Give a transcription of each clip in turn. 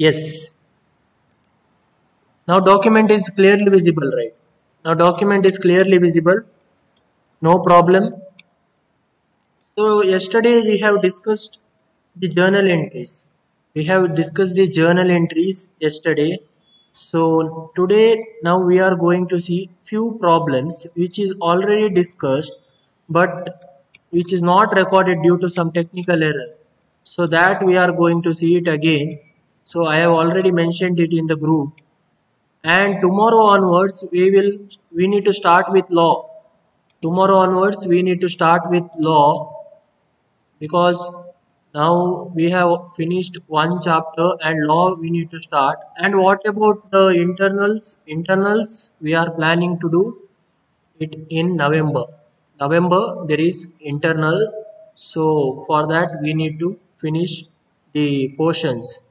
Yes. Now document is clearly visible, right? Now document is clearly visible. No problem. So yesterday we have discussed the journal entries. We have discussed the journal entries yesterday. So today now we are going to see few problems which is already discussed but which is not recorded due to some technical error. So that we are going to see it again. So I have already mentioned it in the group. And tomorrow onwards we need to start with law. Tomorrow onwards we need to start with law because now we have finished one chapter and law we need to start. And what about the internals we are planning to do it in November there is internal, so for that we need to finish the portions,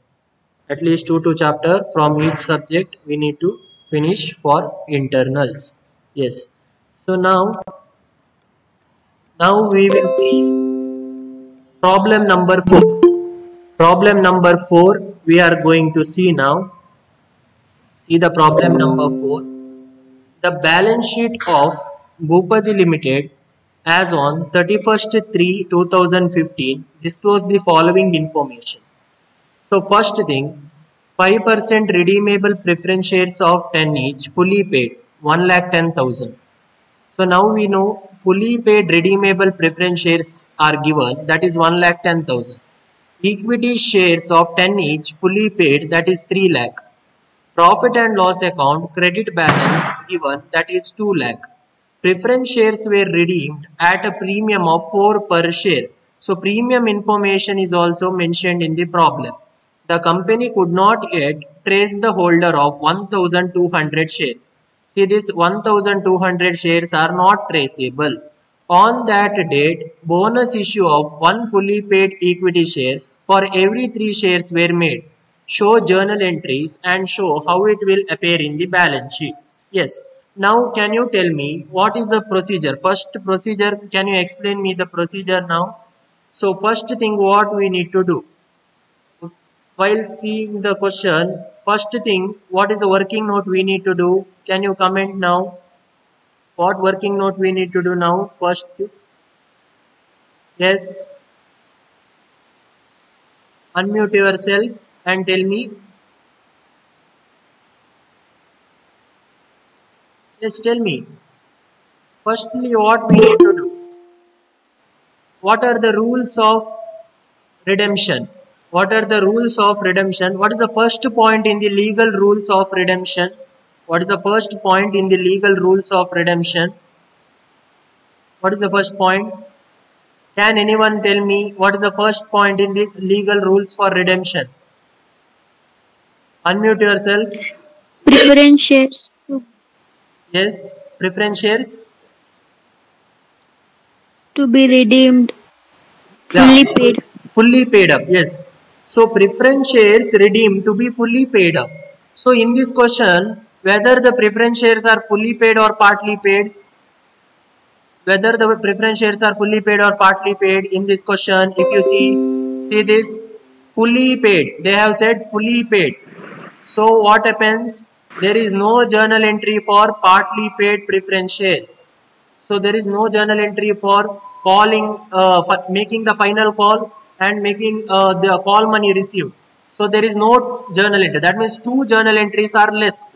at least two chapter from each subject we need to finish for internals. Yes, so now we will see problem number 4. Problem number 4 we are going to see now. See the problem number 4. The balance sheet of Bhupati Limited as on 31st-3-2015 disclose the following information. So first thing, 5% redeemable preference shares of 10 each fully paid 1,10,000. So now we know fully paid redeemable preference shares are given, that is 1,10,000. Equity shares of 10 each fully paid, that is 3 lakh. Profit and loss account credit balance given, that is 2 lakh. Preference shares were redeemed at a premium of 4 per share. So premium information is also mentioned in the problem. The company could not yet trace the holder of 1,200 shares. See, this 1,200 shares are not traceable. On that date, bonus issue of one fully paid equity share for every 3 shares were made. Show journal entries and show how it will appear in the balance sheets. Yes. Now, can you tell me what is the procedure? First procedure, can you explain me the procedure now? So, first thing what we need to do? While seeing the question, first thing, what is the working note we need to do? Can you comment now? What working note we need to do now? First, yes, unmute yourself and tell me. Yes, tell me. Firstly, what we need to do? What are the rules of redemption? What are the rules of redemption? What is the first point in the legal rules of redemption? What is the first point in the legal rules of redemption? What is the first point? Can anyone tell me what is the first point in the legal rules for redemption? Unmute yourself. Preference shares. Yes, preference shares. To be redeemed. Fully paid. Fully paid up, yes. So preference shares redeemed to be fully paid up. So in this question, whether the preference shares are fully paid or partly paid, whether the preference shares are fully paid or partly paid, in this question, if you see this, fully paid, they have said fully paid. So what happens? There is no journal entry for partly paid preference shares. So there is no journal entry for calling, making the final call and making the call money received. So there is no journal entry. That means 2 journal entries are less.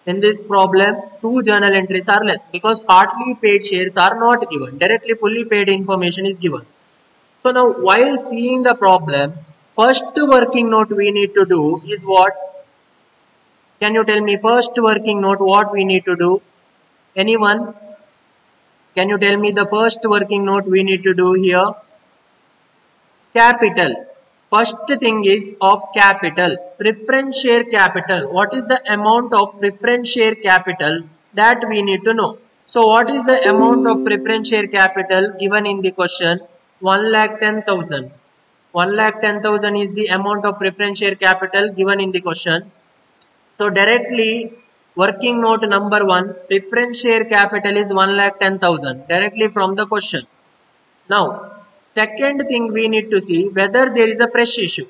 In this problem, 2 journal entries are less because partly paid shares are not given. Directly fully paid information is given. So now while seeing the problem, first working note we need to do is what? Can you tell me first working note what we need to do? Anyone? Can you tell me the first working note we need to do here? Capital. First thing is of capital. Preference share capital. What is the amount of preference share capital? That we need to know. So what is the amount of preference share capital given in the question? 1,10,000. 1,10,000 is the amount of preference share capital given in the question. So directly working note number 1, preference share capital is 1,10,000 directly from the question. Now second thing we need to see whether there is a fresh issue.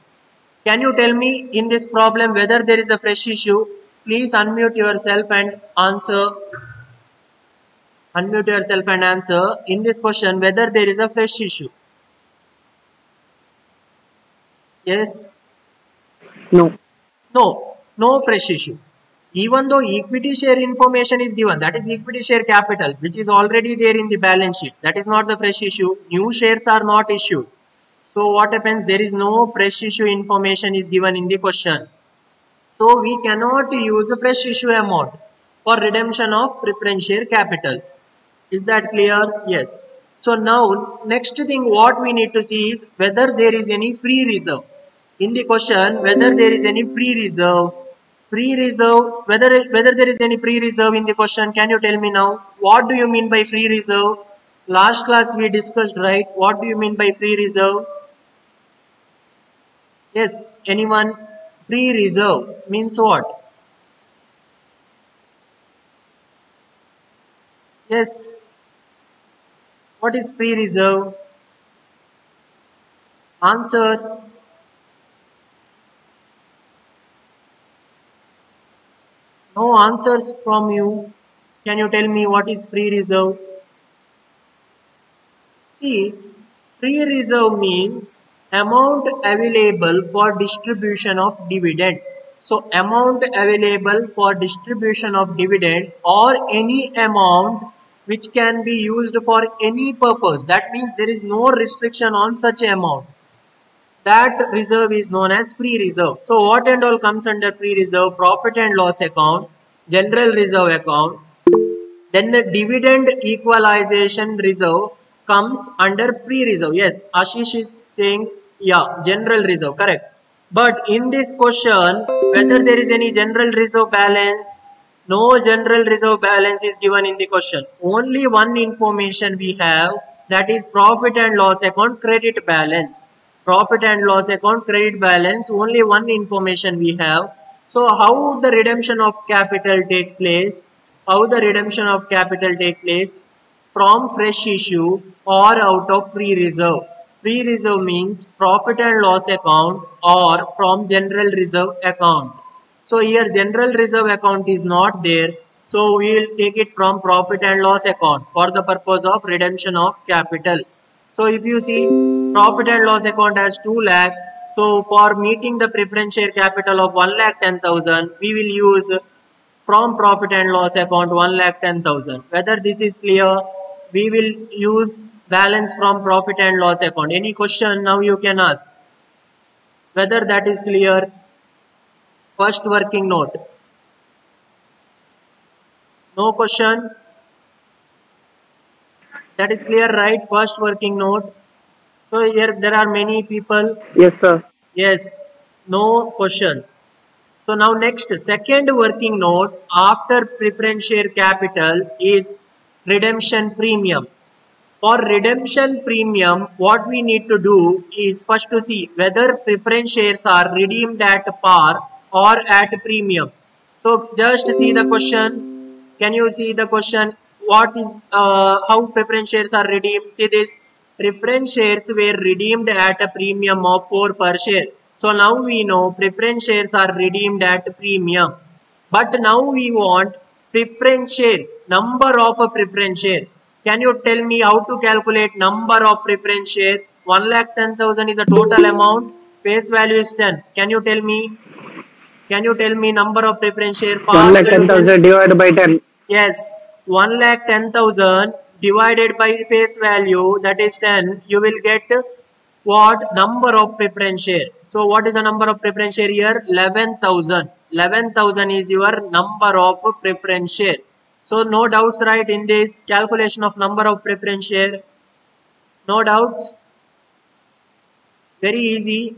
Can you tell me in this problem whether there is a fresh issue? Please unmute yourself and answer. Unmute yourself and answer in this question whether there is a fresh issue. Yes? No. No, no fresh issue. Even though equity share information is given, that is equity share capital, which is already there in the balance sheet. That is not the fresh issue. New shares are not issued. So what happens? There is no fresh issue information is given in the question. So we cannot use a fresh issue amount for redemption of preference share capital. Is that clear? Yes. So now next thing what we need to see is whether there is any free reserve. In the question, whether there is any free reserve, whether there is any free reserve in the question, can you tell me now? What do you mean by free reserve? Last class we discussed, right? What do you mean by free reserve? Yes, anyone? Free reserve means what? Yes. What is free reserve? Answer. No answers from you. Can you tell me what is free reserve? See, free reserve means amount available for distribution of dividend. So amount available for distribution of dividend or any amount which can be used for any purpose. That means there is no restriction on such amount. That reserve is known as free reserve. So what and all comes under free reserve? Profit and loss account, general reserve account, then the dividend equalization reserve comes under free reserve. Yes, Ashish is saying, yeah, general reserve, correct. But in this question, whether there is any general reserve balance, no general reserve balance is given in the question. Only one information we have, that is profit and loss account credit balance. Profit and loss account credit balance, only one information we have. So how the redemption of capital take place? How the redemption of capital take place? From fresh issue or out of free reserve. Free reserve means profit and loss account or from general reserve account. So here general reserve account is not there. So we will take it from profit and loss account for the purpose of redemption of capital. So if you see profit and loss account has 2 lakh. So for meeting the preference share capital of 1,10,000, we will use from profit and loss account 1,10,000. Whether this is clear, we will use balance from profit and loss account. Any question now you can ask. Whether that is clear. First working note. No question. That is clear, right? First working note. So here there are many people. Yes, sir. Yes. No questions. So now next, second working note after preference share capital is redemption premium. For redemption premium, what we need to do is first to see whether preference shares are redeemed at par or at premium. So just see the question. Can you see the question? What is how preference shares are redeemed? See this. Preference shares were redeemed at a premium of 4 per share. So now we know preference shares are redeemed at premium. But now we want preference shares, number of a preference share. Can you tell me how to calculate number of preference share? 1,10,000 is the total amount. Face value is 10. Can you tell me? Can you tell me number of preference share? 1,10,000 divided by 10. Yes, 1,10,000 divided by face value, that is 10. You will get what? Number of preference share. So what is the number of preference share here? 11,000. 11,000 is your number of preference share. So no doubts, right, in this calculation of number of preference share? No doubts? Very easy.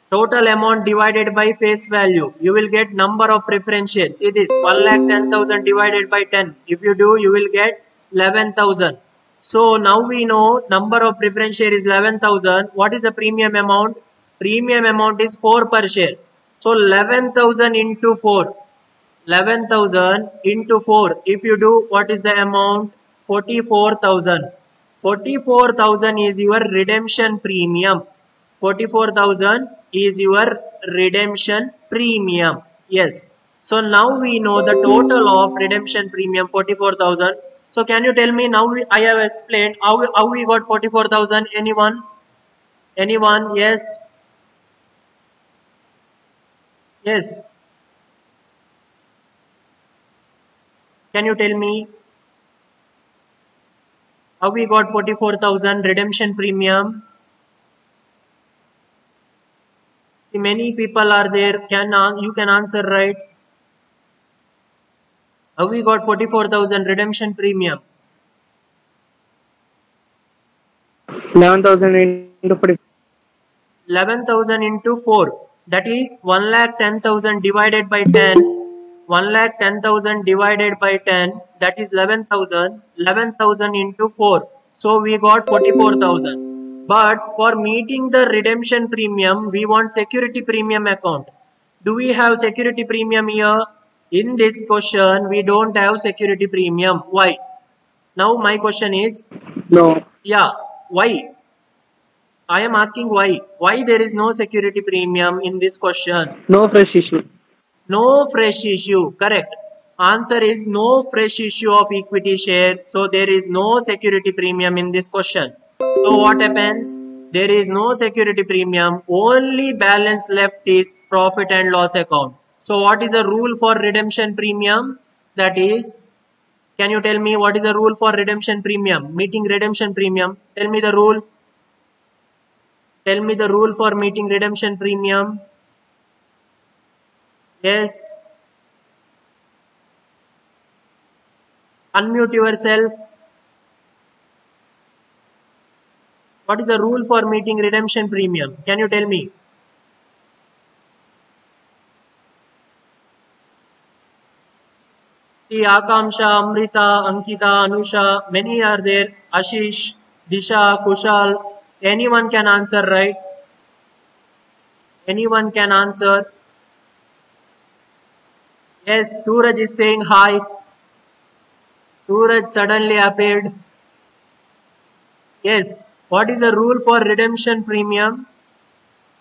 Total amount divided by face value. You will get number of preference shares. See this, 1,10,000 divided by 10. If you do, you will get 11,000. So now we know number of preference share is 11,000. What is the premium amount? Premium amount is 4 per share. So 11,000 into 4. 11,000 into 4. If you do, what is the amount? 44,000. 44,000 is your redemption premium. 44,000 is your redemption premium. Yes. So now we know the total of redemption premium 44,000. So can you tell me now I have explained how we got 44,000? Anyone? Anyone? Yes. Yes. Can you tell me how we got 44,000 redemption premium? See, many people are there. You can answer, right? How we got 44,000 redemption premium? 11,000 into 40. 11,000 into 4. That is 1,10,000 divided by 10. 1,10,000 divided by 10. That is 11,000. 11,000 into 4. So we got 44,000. But for meeting the redemption premium, we want security premium account. Do we have security premium here? In this question, we don't have security premium. Why? Now my question is, No. yeah, why? I am asking why. Why there is no security premium in this question? No fresh issue. No fresh issue. Correct. Answer is no fresh issue of equity share. So there is no security premium in this question. So what happens? There is no security premium. Only balance left is profit and loss account. So what is the rule for redemption premium? That is, can you tell me what is the rule for redemption premium? Meeting redemption premium. Tell me the rule. Tell me the rule for meeting redemption premium. Yes. Unmute yourself. What is the rule for meeting redemption premium? Can you tell me? See, Akamsha, Amrita, Ankita, Anusha, many are there. Ashish, Disha, Kushal. Anyone can answer, right? Anyone can answer. Yes, Suraj is saying hi. Suraj suddenly appeared. Yes. What is the rule for redemption premium?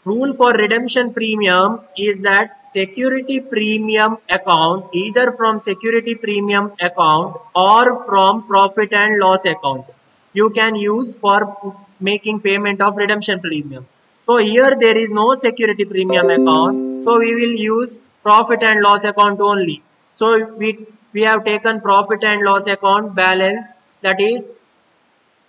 Rule for redemption premium is that security premium account, either from security premium account or from profit and loss account, you can use for making payment of redemption premium. So here there is no security premium account, so we will use profit and loss account only. So we have taken profit and loss account balance, that is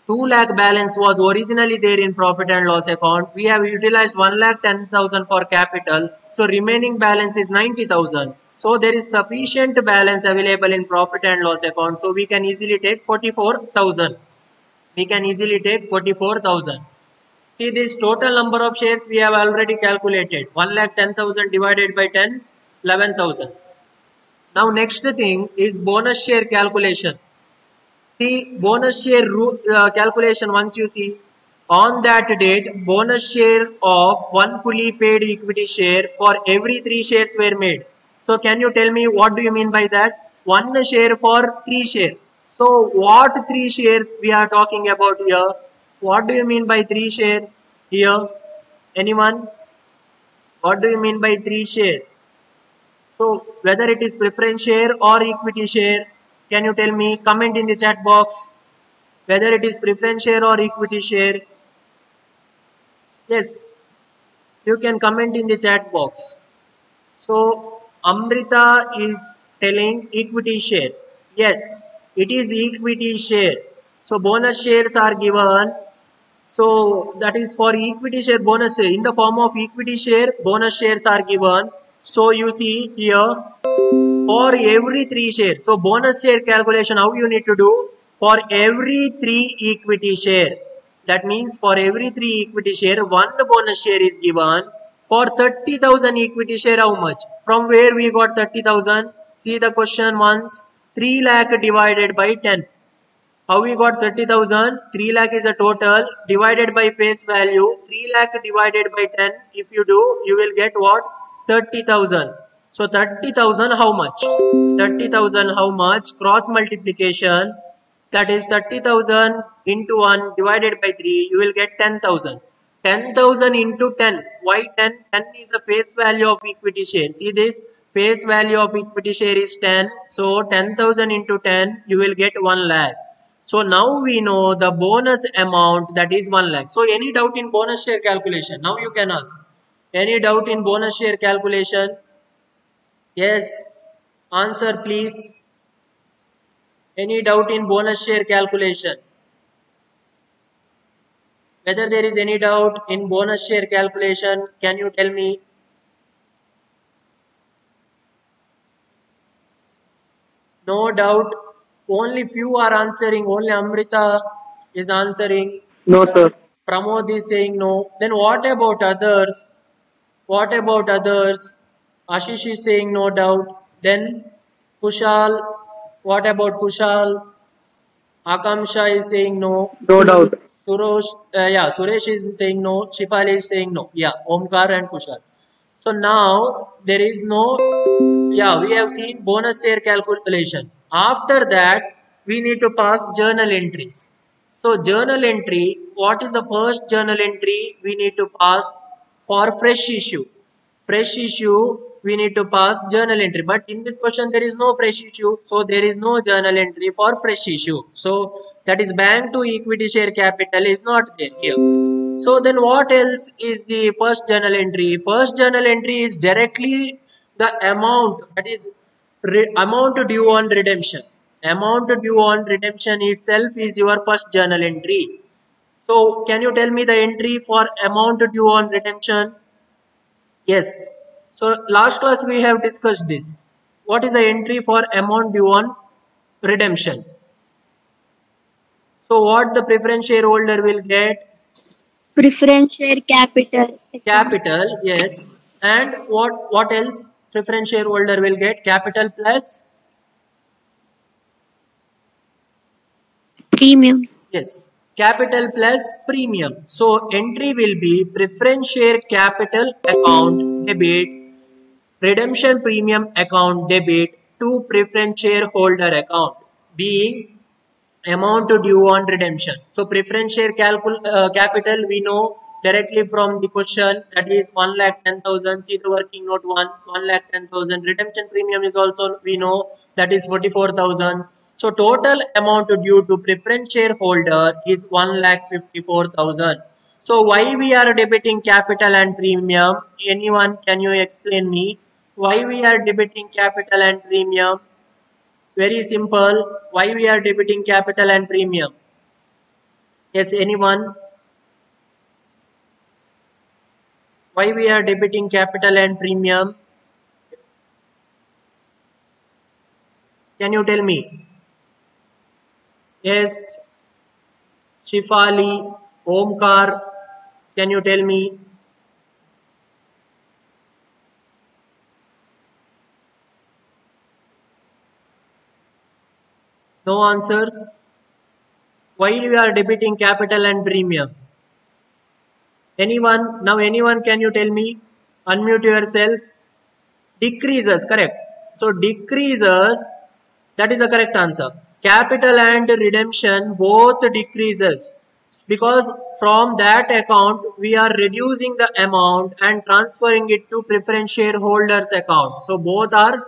2 lakh balance was originally there in profit and loss account. We have utilized 1,10,000 for capital. So remaining balance is 90,000. So there is sufficient balance available in profit and loss account. So we can easily take 44,000. We can easily take 44,000. See, this total number of shares we have already calculated. 1,10,000 divided by 10, 11,000. Now next thing is bonus share calculation. See, bonus share calculation, once you see, on that date, bonus share of one fully paid equity share for every 3 shares were made. So can you tell me what do you mean by that? 1 share for 3 share. So what 3 share we are talking about here? What do you mean by 3 share here? Anyone? What do you mean by 3 share? So whether it is preference share or equity share, can you tell me? Comment in the chat box whether it is preference share or equity share. Yes, you can comment in the chat box. So Amrita is telling equity share. Yes, it is equity share. So bonus shares are given. So that is for equity share bonus share. In the form of equity share, bonus shares are given. So you see here, for every 3 shares. So bonus share calculation, how you need to do? For every 3 equity share. That means for every 3 equity share, 1 bonus share is given. For 30,000 equity share, how much? From where we got 30,000? See the question once. 3 lakh divided by 10. How we got 30,000? 3 lakh is a total divided by face value. 3 lakh divided by 10. If you do, you will get what? 30,000. So 30,000 how much? 30,000 how much? Cross multiplication. That is 30,000 into 1 divided by 3. You will get 10,000. 10,000 into 10. Why 10? 10 is the face value of equity share. See this? Face value of equity share is 10. So 10,000 into 10, you will get 1 lakh. So now we know the bonus amount, that is 1 lakh. So any doubt in bonus share calculation? Now you can ask. Any doubt in bonus share calculation? Yes. Answer please. Any doubt in bonus share calculation? Whether there is any doubt in bonus share calculation, can you tell me? No doubt. Only few are answering. Only Amrita is answering. No, sir. Pramod is saying no. Then what about others? What about others? Ashish is saying no doubt. Then Kushal. What about Kushal? Akamsha is saying no. No doubt. Suresh is saying no. Shifali is saying no. Yeah, Omkar and Kushal. So now there is no, yeah, we have seen bonus share calculation. After that, we need to pass journal entries. So journal entry, what is the first journal entry we need to pass for fresh issue? Fresh issue, we need to pass journal entry. But in this question, there is no fresh issue. So there is no journal entry for fresh issue. So that is bank to equity share capital is not there here. So then what else is the first journal entry? First journal entry is directly the amount, that is amount due on redemption. Amount due on redemption itself is your first journal entry. So can you tell me the entry for amount due on redemption? Yes. So last class we have discussed this. What is the entry for amount due on redemption? So what the preference shareholder will get? Preference share capital account. Capital, yes. And what else? Preference shareholder will get capital plus, Premium. yes, capital plus premium. So entry will be preference share capital account debit, redemption premium account debit to preference shareholder account, being amount due on redemption. So preference share capital we know directly from the question, that is 1,10,000. See the working note 1,10,000. Redemption premium is also we know, that is 44,000. So total amount due to preference shareholder is 1,54,000. So why we are debiting capital and premium? Anyone, can you explain me why we are debiting capital and premium? Very simple. Why we are debiting capital and premium? Yes, anyone? Why we are debiting capital and premium? Can you tell me? Yes, Shifali, Omkar, can you tell me? No answers. Why we are debiting capital and premium? Anyone? Now anyone, can you tell me? Unmute yourself. Decreases, correct. So decreases, that is the correct answer. Capital and redemption both decreases, because from that account we are reducing the amount and transferring it to preference shareholders account. So both are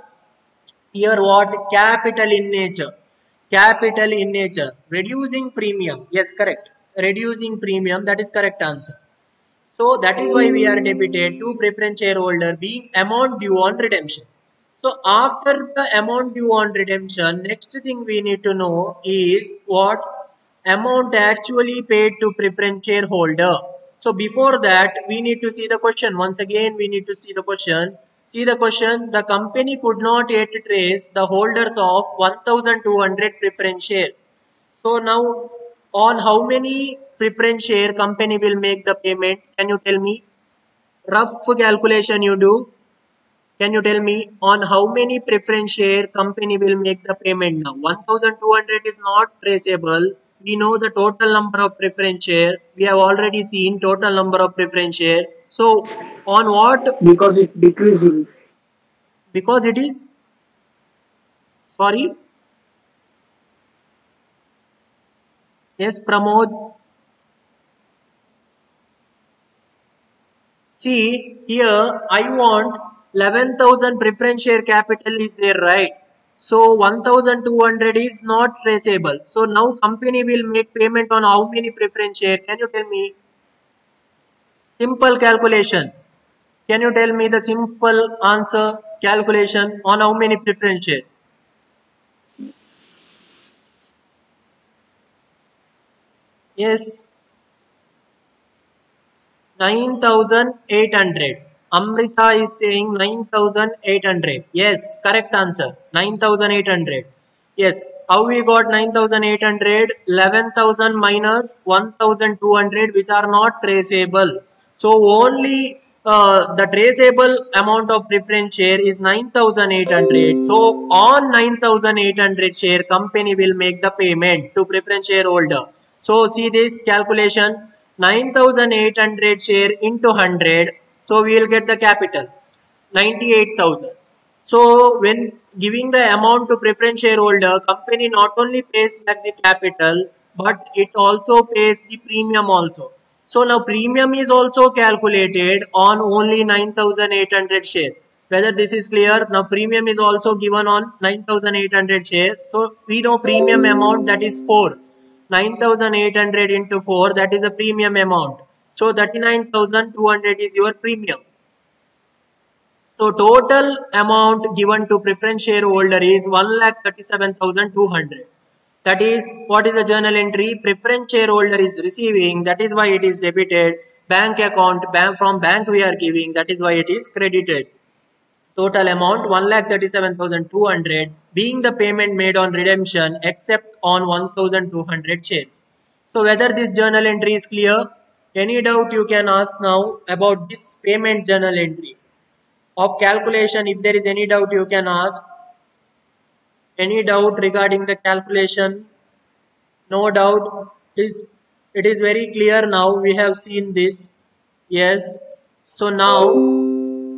here what? Capital in nature. Capital in nature. Reducing premium. Yes, correct. Reducing premium, that is correct answer. So that is why we are debited to preference shareholder being amount due on redemption. So after the amount due on redemption, next thing we need to know is what? Amount actually paid to preference shareholder. So before that, we need to see the question. Once again, we need to see the question. See the question. The company could not yet trace the holders of 1,200 preference share. So now, on how many preference share company will make the payment? Can you tell me? Rough calculation you do. Can you tell me on how many preference share company will make the payment now? 1,200 is not traceable. We know the total number of preference share. We have already seen total number of preference share. So on what? Because it's decreasing. Because it is, sorry. Yes, Pramod. See here, I want 11,000 preference share capital is there, right? So 1,200 is not traceable. So now company will make payment on how many preference share? Can you tell me? Simple calculation. Can you tell me the simple answer calculation on how many preference share? Yes, 9,800. Amrita is saying 9,800. Yes, correct answer. 9,800. Yes, how we got 9,800? 11,000 minus 1,200, which are not traceable. So only the traceable amount of preference share is 9,800. So on 9,800 share, company will make the payment to preference shareholder. So see this calculation. 9,800 share into 100, so we will get the capital 98,000. So when giving the amount to preference shareholder, company not only pays back the capital, but it also pays the premium also. So now premium is also calculated on only 9,800 share. Whether this is clear? Now premium is also given on 9,800 share. So we know premium amount, that is 4. 9,800 into 4, that is a premium amount. So 39,200 is your premium. So total amount given to preference shareholder is 1,37,200. That is, what is the journal entry? Preference shareholder is receiving, that is why it is debited. Bank account, from bank we are giving, that is why it is credited. Total amount 1,37,200, being the payment made on redemption except on 1,200 shares. So whether this journal entry is clear? Any doubt you can ask now about this payment journal entry of calculation. If there is any doubt you can ask. Any doubt regarding the calculation? No doubt. It is very clear now. We have seen this. Yes. So now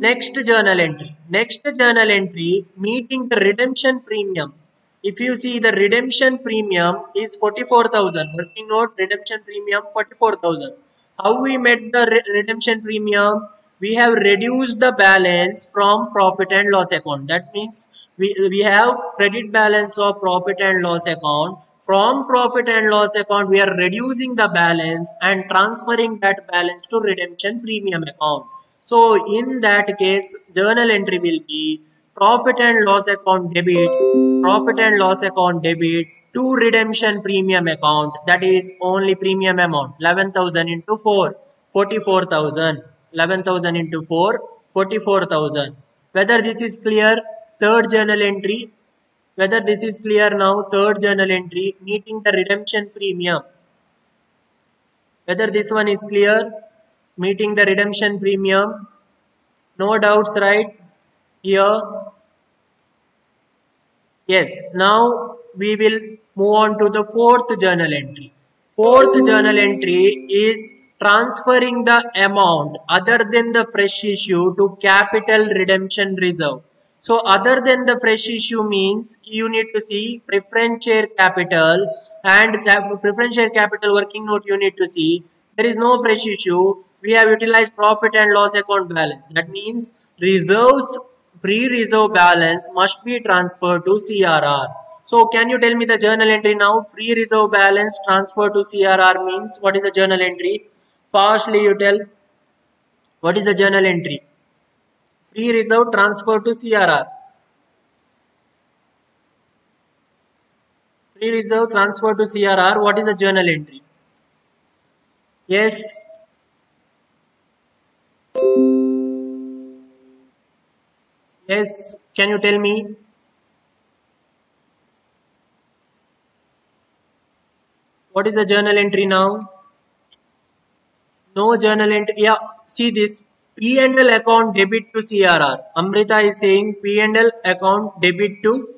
next journal entry. Next journal entry, meeting the redemption premium. If you see, the redemption premium is 44,000. Working note, redemption premium 44,000. How we met the redemption premium? We have reduced the balance from profit and loss account. That means we have credit balance of profit and loss account. From profit and loss account, we are reducing the balance and transferring that balance to redemption premium account. So in that case, journal entry will be profit and loss account debit, to redemption premium account, that is only premium amount, 11,000 into 4, 44,000. 11,000 into 4, 44,000. Whether this is clear? Third journal entry. Whether this is clear now? Third journal entry, meeting the redemption premium. Whether this one is clear? Meeting the redemption premium. No doubts, right? Here. Yes. Now we will move on to the fourth journal entry. Fourth journal entry is transferring the amount other than the fresh issue to capital redemption reserve. So other than the fresh issue means you need to see preference share capital, and preference share capital working note you need to see. There is no fresh issue. We have utilized profit and loss account balance. That means reserves, pre-reserve balance must be transferred to CRR. So can you tell me the journal entry now? Free reserve balance transfer to CRR means what is the journal entry? Fastly you tell. What is the journal entry? Free reserve transfer to CRR. Free reserve transfer to CRR. What is the journal entry? Yes. Yes. Can you tell me? What is the journal entry now? No journal entry. Yeah, see this. P&L account debit to CRR. Amrita is saying P&L account debit to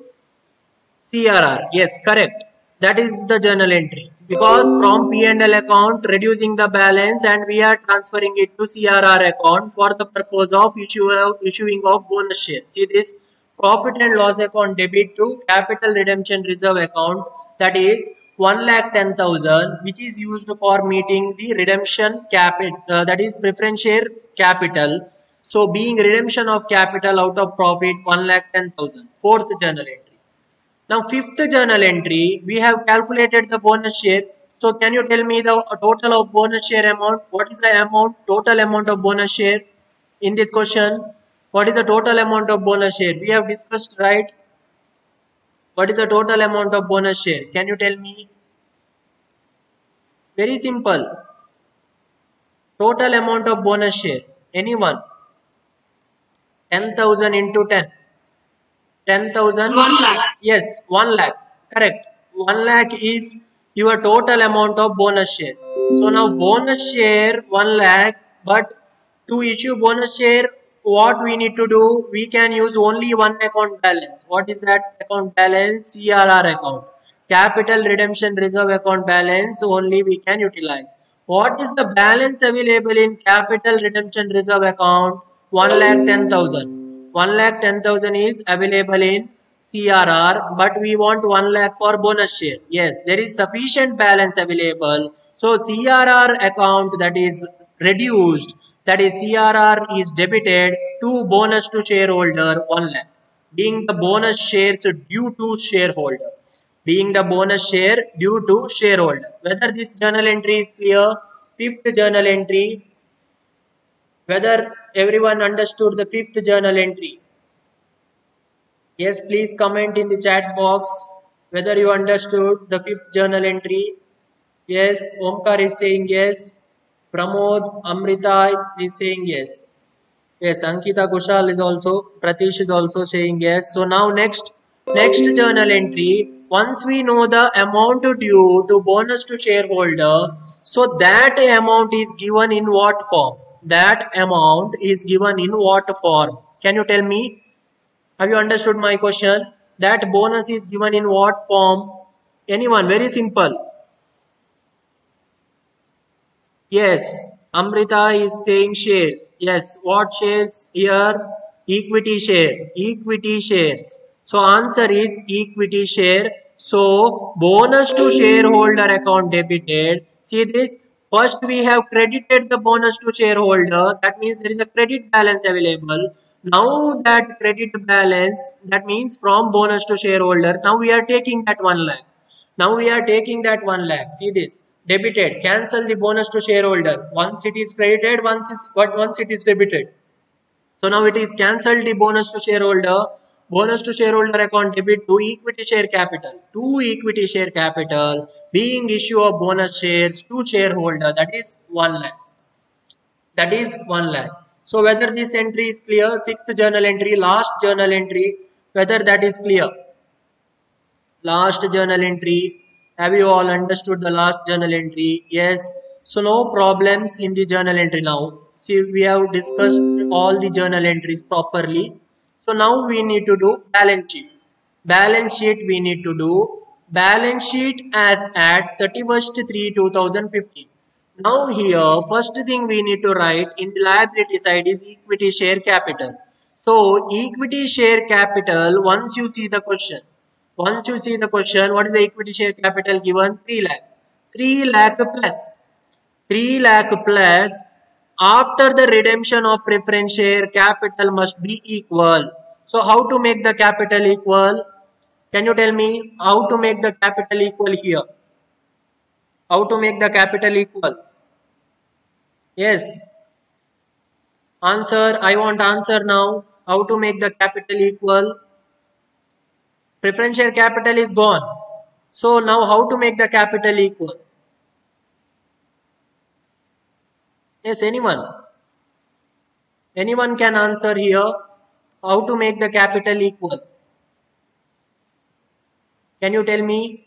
CRR. Yes, correct. That is the journal entry. Because from P&L account reducing the balance and we are transferring it to CRR account for the purpose of issuing of bonus shares. See this. Profit and loss account debit to capital redemption reserve account, that is 1,10,000, which is used for meeting the redemption capital, that is preference share capital. So being redemption of capital out of profit 1,10,000. Fourth journal entry. Now fifth journal entry, we have calculated the bonus share. So can you tell me the total of bonus share amount? What is the amount, total amount of bonus share in this question? What is the total amount of bonus share? We have discussed, right? What is the total amount of bonus share? Can you tell me? Very simple. Total amount of bonus share. Anyone? 10,000 into 10. 10,000? 1 lakh. Yes, 1 lakh. Correct. 1 lakh is your total amount of bonus share. So now bonus share 1 lakh, but to issue bonus share, what we need to do? We can use only one account balance. What is that account balance? CRR account. Capital Redemption Reserve account balance only we can utilize. What is the balance available in Capital Redemption Reserve account? 1,10,000. 1,10,000 is available in CRR, but we want 1 lakh for bonus share. Yes, there is sufficient balance available. So CRR account, that is reduced, that is CRR is debited to bonus to shareholder 1 lakh, being the bonus shares due to shareholder. Being the bonus share due to shareholder. Whether this journal entry is clear? Fifth journal entry. Whether everyone understood the fifth journal entry? Yes, please comment in the chat box whether you understood the fifth journal entry. Yes, Omkar is saying yes. Pramod, Amrita is saying yes. Yes, Ankita Kushal is also, Pratish is also saying yes. So now next journal entry. Once we know the amount due to bonus to shareholder, so that amount is given in what form? That amount is given in what form? Can you tell me? Have you understood my question? That bonus is given in what form? Anyone? Very simple. Yes, Amrita is saying shares. Yes, what shares here? Equity share. Equity shares. So answer is equity share. So bonus to shareholder account debited. See this? First we have credited the bonus to shareholder. That means there is a credit balance available. Now that credit balance, that means from bonus to shareholder. Now we are taking that 1 lakh. Now we are taking that 1 lakh. See this? Debited. Cancel the bonus to shareholder. Once it is credited, once it is debited. So now it is cancelled the bonus to shareholder. Bonus to shareholder account debit to equity share capital. To equity share capital being issue of bonus shares to shareholder, that is 1 lakh. That is 1 lakh. So whether this entry is clear, sixth journal entry, last journal entry, whether that is clear. Last journal entry. Have you all understood the last journal entry? Yes. So no problems in the journal entry now. See, we have discussed all the journal entries properly. So now we need to do balance sheet. Balance sheet we need to do. Balance sheet as at 31st/3/2015. Now here, first thing we need to write in the liability side is equity share capital. So equity share capital, once you see the question, what is the equity share capital given? 3 lakh. 3 lakh plus. 3 lakh plus after the redemption of preference share capital must be equal. So how to make the capital equal? Can you tell me how to make the capital equal here? How to make the capital equal? Yes. Answer. I want answer now. How to make the capital equal? Preference share capital is gone. So now how to make the capital equal? Yes, anyone? Anyone can answer here. How to make the capital equal? Can you tell me?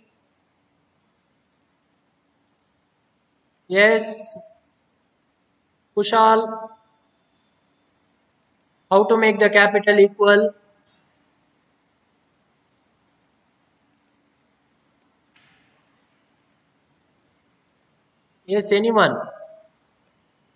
Yes. Kushal. How to make the capital equal? Yes, anyone?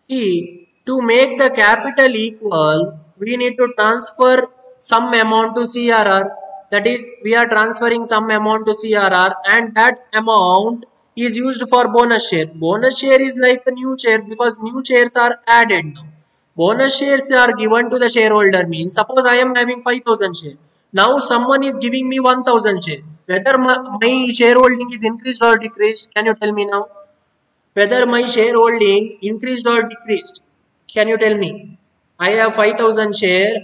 See, to make the capital equal, we need to transfer some amount to CRR. That is, we are transferring some amount to CRR and that amount is used for bonus share. Bonus share is like a new share because new shares are added now. Bonus shares are given to the shareholder means, suppose I am having 5,000 shares. Now someone is giving me 1,000 shares. Whether my shareholding is increased or decreased, can you tell me now? Whether my shareholding increased or decreased, can you tell me? I have 5,000 share,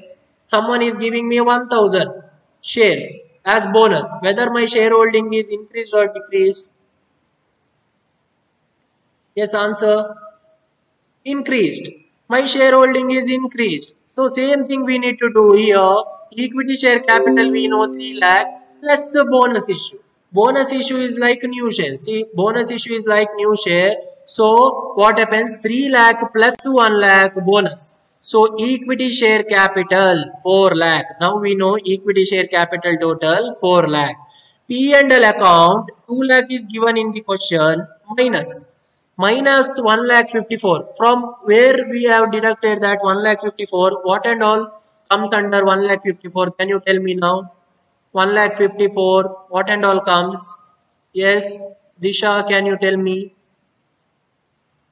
someone is giving me 1,000 shares as bonus. Whether my shareholding is increased or decreased? Yes, answer. Increased. My shareholding is increased. So same thing we need to do here. Equity share capital we know 3 lakh plus a bonus issue. Bonus issue is like new share. See, bonus issue is like new share. So what happens? 3 lakh plus 1 lakh bonus. So equity share capital 4 lakh. Now we know equity share capital total 4 lakh. P&L account 2 lakh is given in the question minus 1,54,000. From where we have deducted that 1,54,000, what and all comes under 1,54,000? Can you tell me now? 1,54,000, what and all comes? Yes, Disha, can you tell me?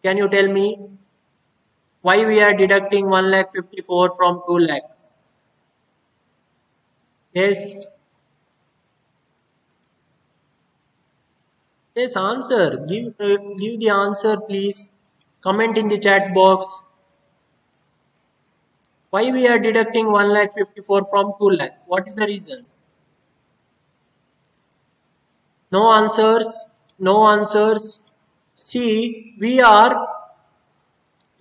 Can you tell me why we are deducting 1,54,000 from 2 lakh? Yes. Yes, answer. Give the answer, please. Comment in the chat box. Why we are deducting 1,54,000 from 2 lakh? What is the reason? No answers. No answers. See, we are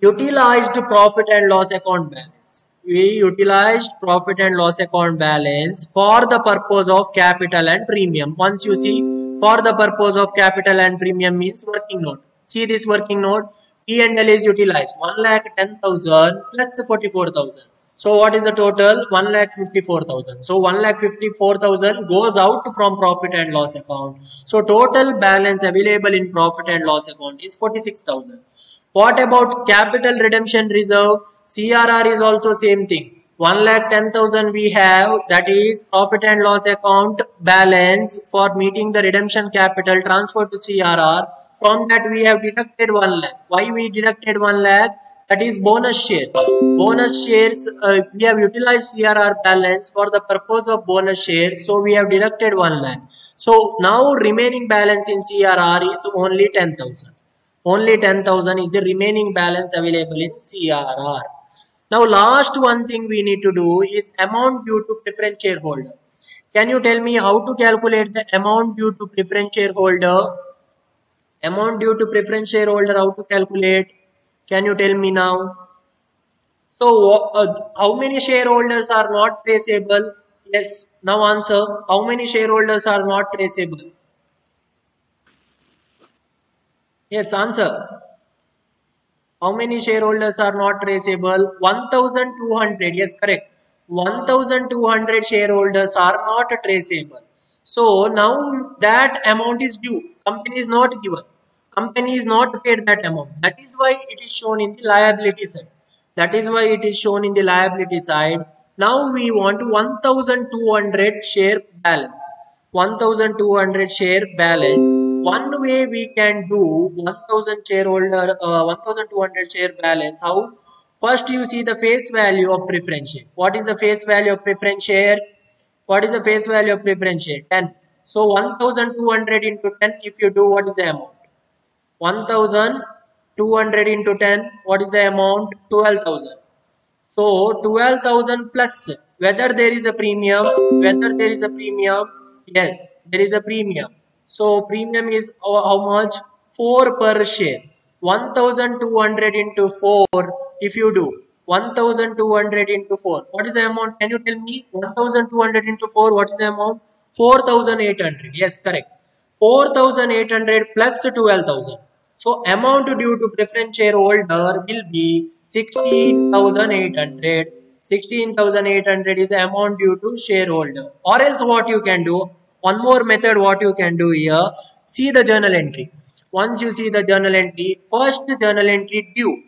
utilized profit and loss account balance. We utilized profit and loss account balance for the purpose of capital and premium. Once you see, for the purpose of capital and premium means working note. See this working note. P&L is utilized 1,10,000 plus 44,000. So what is the total? 1,54,000. So 1,54,000 goes out from profit and loss account. So total balance available in profit and loss account is 46,000. What about capital redemption reserve? CRR is also same thing. 1,10,000 we have, that is profit and loss account balance for meeting the redemption capital transferred to CRR. From that we have deducted 1 lakh. Why we deducted 1 lakh? That is bonus share. Bonus shares, we have utilized CRR balance for the purpose of bonus shares. So we have deducted 1 lakh. So now remaining balance in CRR is only 10,000. Only 10,000 is the remaining balance available in CRR. Now last one thing we need to do is amount due to preference shareholder. Can you tell me how to calculate the amount due to preference shareholder? Amount due to preference shareholder, how to calculate? Can you tell me now? So how many shareholders are not traceable? Yes, now answer. How many shareholders are not traceable? Yes, answer. How many shareholders are not traceable? 1,200. Yes, correct. 1,200 shareholders are not traceable. So now that amount is due. Company is not given. Company is not paid that amount. That is why it is shown in the liability side. That is why it is shown in the liability side. Now we want 1,200 share balance. 1,200 share balance. One way we can do 1,200 share balance. How? First you see the face value of preference share. What is the face value of preference share? What is the face value of preference share? 10. So 1,200 into 10, if you do, what is the amount? 1,200 into 10, what is the amount? 12,000. So 12,000 plus whether there is a premium, yes, there is a premium. So premium is how much? 4 per share. 1,200 into 4, if you do 1,200 into 4, what is the amount? Can you tell me? 1,200 into 4, what is the amount? 4,800. Yes, correct. 4,800 plus 12,000. So amount due to preference shareholder will be 16,800. 16,800 is the amount due to shareholder. Or else what you can do, one more method what you can do here, see the journal entry. Once you see the journal entry, first journal entry due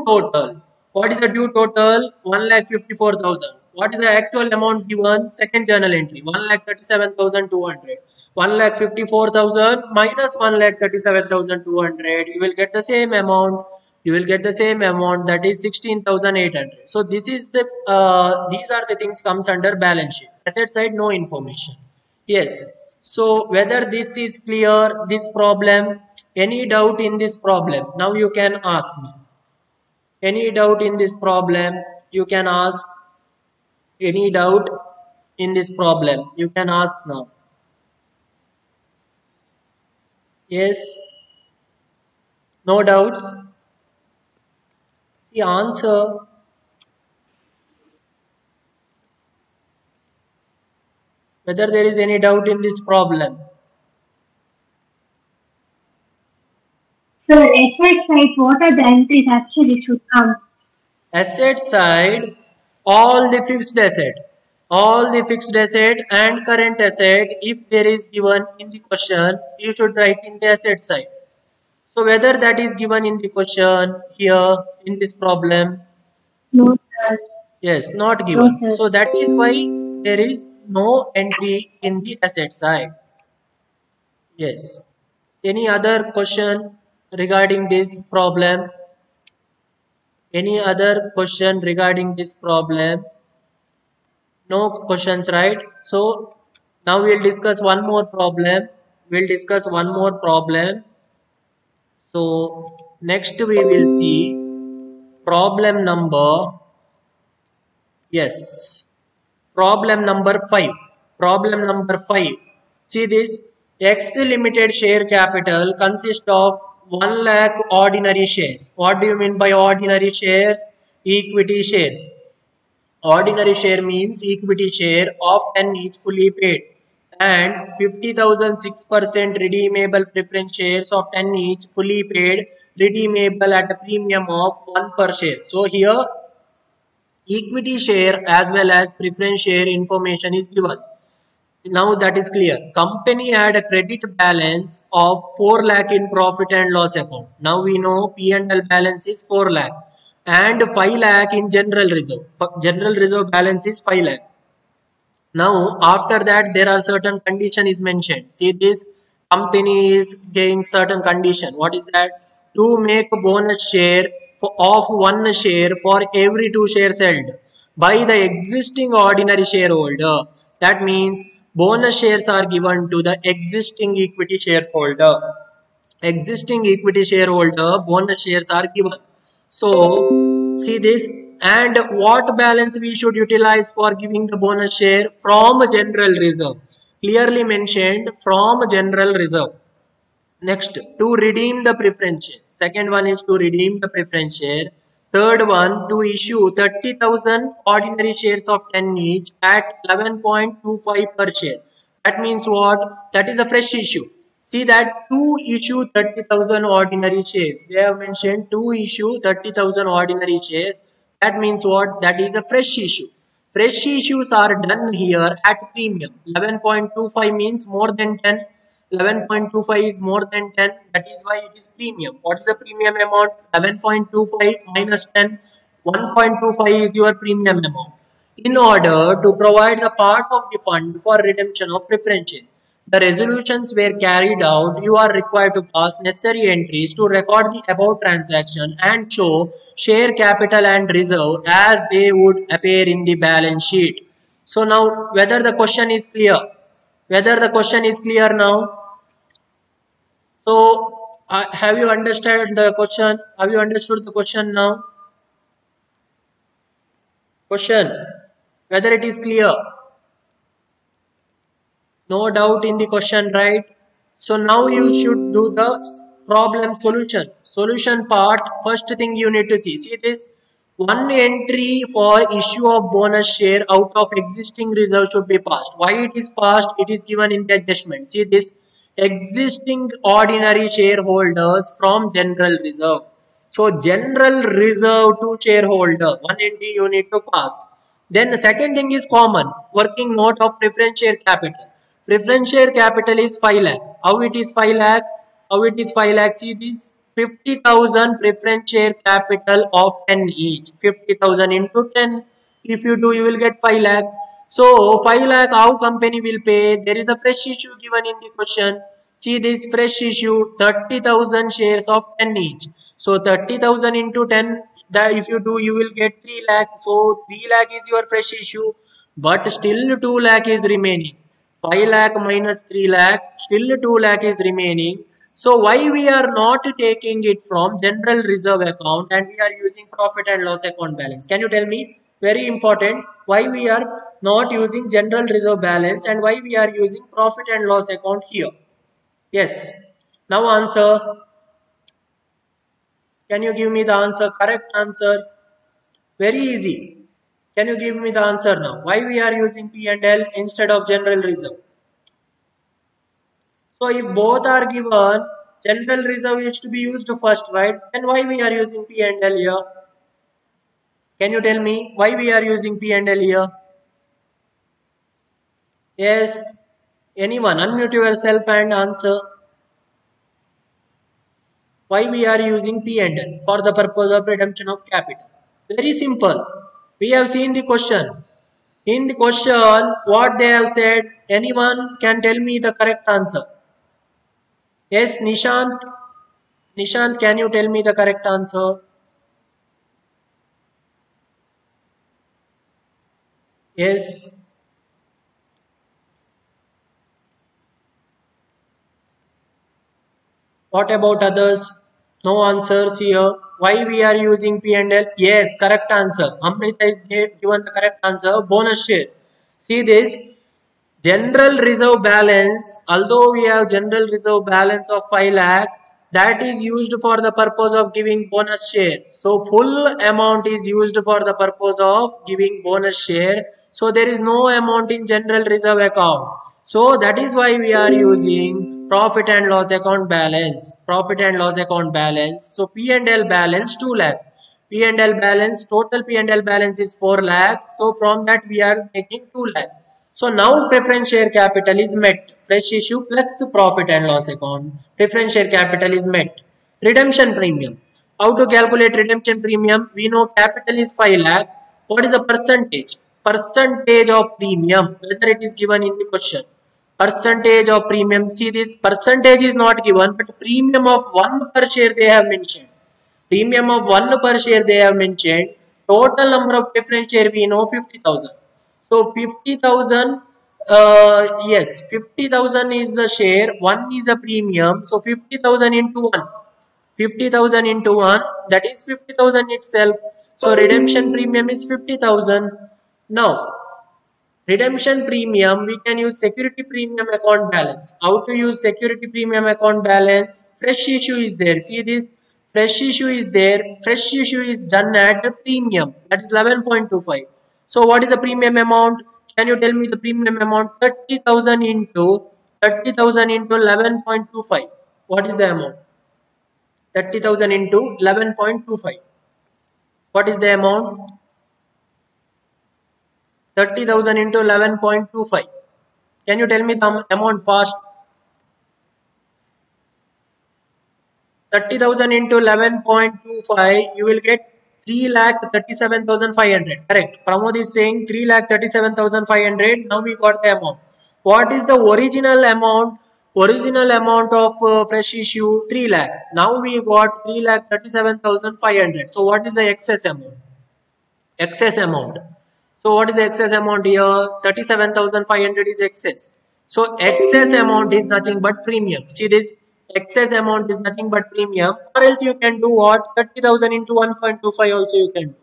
total. What is the due total? 1,54,000. What is the actual amount given? Second journal entry, 1,37,200. 1,54,000 minus 1,37,200. You will get the same amount. You will get the same amount, that is 16,800. So this is the these are the things comes under balance sheet. Asset side, no information. Yes. So whether this is clear, this problem, any doubt in this problem? Now you can ask me. Any doubt in this problem? You can ask. Any doubt in this problem? You can ask now. Yes. No doubts. See, answer. Whether there is any doubt in this problem. Sir, asset side, what are the entries actually should come? Asset side, all the fixed asset and current asset, if there is given in the question, you should write in the asset side. So whether that is given in the question here in this problem, No, sir. yes, not given. No, sir. So that is why there is no entry in the asset side. Yes. Any other question regarding this problem? Any other question regarding this problem? No questions, right? So now we'll discuss one more problem. So next we will see problem number, yes, problem number 5. Problem number 5. See this, X limited share capital consists of 1 lakh ordinary shares. What do you mean by ordinary shares? Equity shares. Ordinary share means equity share of 10 each fully paid, and 50,000 6% redeemable preference shares of 10 each fully paid, redeemable at a premium of 1 per share. So here equity share as well as preference share information is given. Now that is clear. Company had a credit balance of 4 lakh in profit and loss account. Now we know P&L balance is 4 lakh and 5 lakh in general reserve. General reserve balance is 5 lakh. Now after that there are certain condition is mentioned. See, this company is saying certain condition. What is that? To make a bonus share of 1 share for every 2 shares held by the existing ordinary shareholder. That means bonus shares are given to the existing equity shareholder. Bonus shares are given. So see this, and what balance we should utilize for giving the bonus share? From general reserve. Clearly mentioned, from general reserve. Next, to redeem the preference share. Second one is to redeem the preference share. Third one, to issue 30,000 ordinary shares of 10 each at 11.25 per share. That means what? That is a fresh issue. See that to issue 30,000 ordinary shares. They have mentioned to issue 30,000 ordinary shares. That means what? That is a fresh issue. Fresh issues are done here at premium. 11.25 means more than 10. 11.25 is more than 10. That is why it is premium. What is the premium amount? 11.25 minus 10. 1.25 is your premium amount. In order to provide the part of the fund for redemption of preference shares, the resolutions were carried out. You are required to pass necessary entries to record the above transaction and show share capital and reserve as they would appear in the balance sheet. So now whether the question is clear? Now? So have you understood the question? Have you understood the question now? Question, whether it is clear? No doubt in the question, right? So now you should do the problem solution. Solution part, first thing you need to see. See this, one entry for issue of bonus share out of existing reserve should be passed. Why it is passed? It is given in the adjustment. See this, existing ordinary shareholders from general reserve. So general reserve to shareholder, one entry you need to pass. Then the second thing is common, working note of preference share capital. Preference share capital is 5 lakh. How it is 5 lakh? See this, 50,000 preference share capital of 10 each. 50,000 into 10. If you do, you will get 5 lakh. So 5 lakh, how company will pay? There is a fresh issue given in the question. See this fresh issue, 30,000 shares of 10 each. So 30,000 into 10, that if you do, you will get 3 lakh. So 3 lakh is your fresh issue, but still 2 lakh is remaining. 5 lakh minus 3 lakh, still 2 lakh is remaining. So why we are not taking it from general reserve account and we are using profit and loss account balance? Can you tell me? Very important. Why we are not using general reserve balance and why we are using profit and loss account here? Yes. Now answer. Can you give me the answer? Correct answer. Very easy. Can you give me the answer now? Why we are using P&L instead of general reserve? So if both are given, general reserve is to be used first, right? Then why we are using P&L here? Can you tell me why we are using P&L here? Yes. Anyone? Unmute yourself and answer. Why we are using P&L? For the purpose of redemption of capital. Very simple. We have seen the question. In the question, what they have said, anyone can tell me the correct answer? Yes, Nishant. Nishant, can you tell me the correct answer? Yes. What about others? No answers here. Why we are using P&L? Yes, correct answer. Amrita is given the correct answer. Bonus share. See this. General reserve balance, although we have general reserve balance of 5 lakh, that is used for the purpose of giving bonus share. So full amount is used for the purpose of giving bonus share. So there is no amount in general reserve account. So that is why we are using profit and loss account balance. Profit and loss account balance. So P&L balance 2 lakh. P&L balance, total P&L balance is 4 lakh. So from that we are taking 2 lakh. So now preference share capital is met. Fresh issue plus profit and loss account. Preference share capital is met. Redemption premium. How to calculate redemption premium? We know capital is 5 lakh. What is the percentage? Percentage of premium. Whether it is given in the question. Percentage of premium. See this percentage is not given, but premium of 1 per share they have mentioned. Premium of 1 per share they have mentioned. Total number of preference share we know 50,000. So 50,000, yes, 50,000 is the share, 1 is a premium. So 50,000 into 1, 50,000 into 1, that is 50,000 itself. So redemption premium is 50,000. Now, redemption premium, we can use security premium account balance. How to use security premium account balance? Fresh issue is there. See this? Fresh issue is there. Fresh issue is done at the premium. That is 11.25. So what is the premium amount? Can you tell me the premium amount? 30,000 into 11.25. What is the amount? 30,000 into 11.25. What is the amount? 30,000 into 11.25. Can you tell me the amount fast? 30,000 into 11.25, you will get 3,37,500. Correct. Pramod is saying 3,37,500. Now we got the amount. What is the original amount? Original amount of fresh issue 3 lakh. Now we got 3,37,500. So what is the excess amount? Excess amount. So what is the excess amount here? 37,500 is excess. So excess amount is nothing but premium. See this? Excess amount is nothing but premium. Or else you can do what? 30,000 into 1.25 also you can do.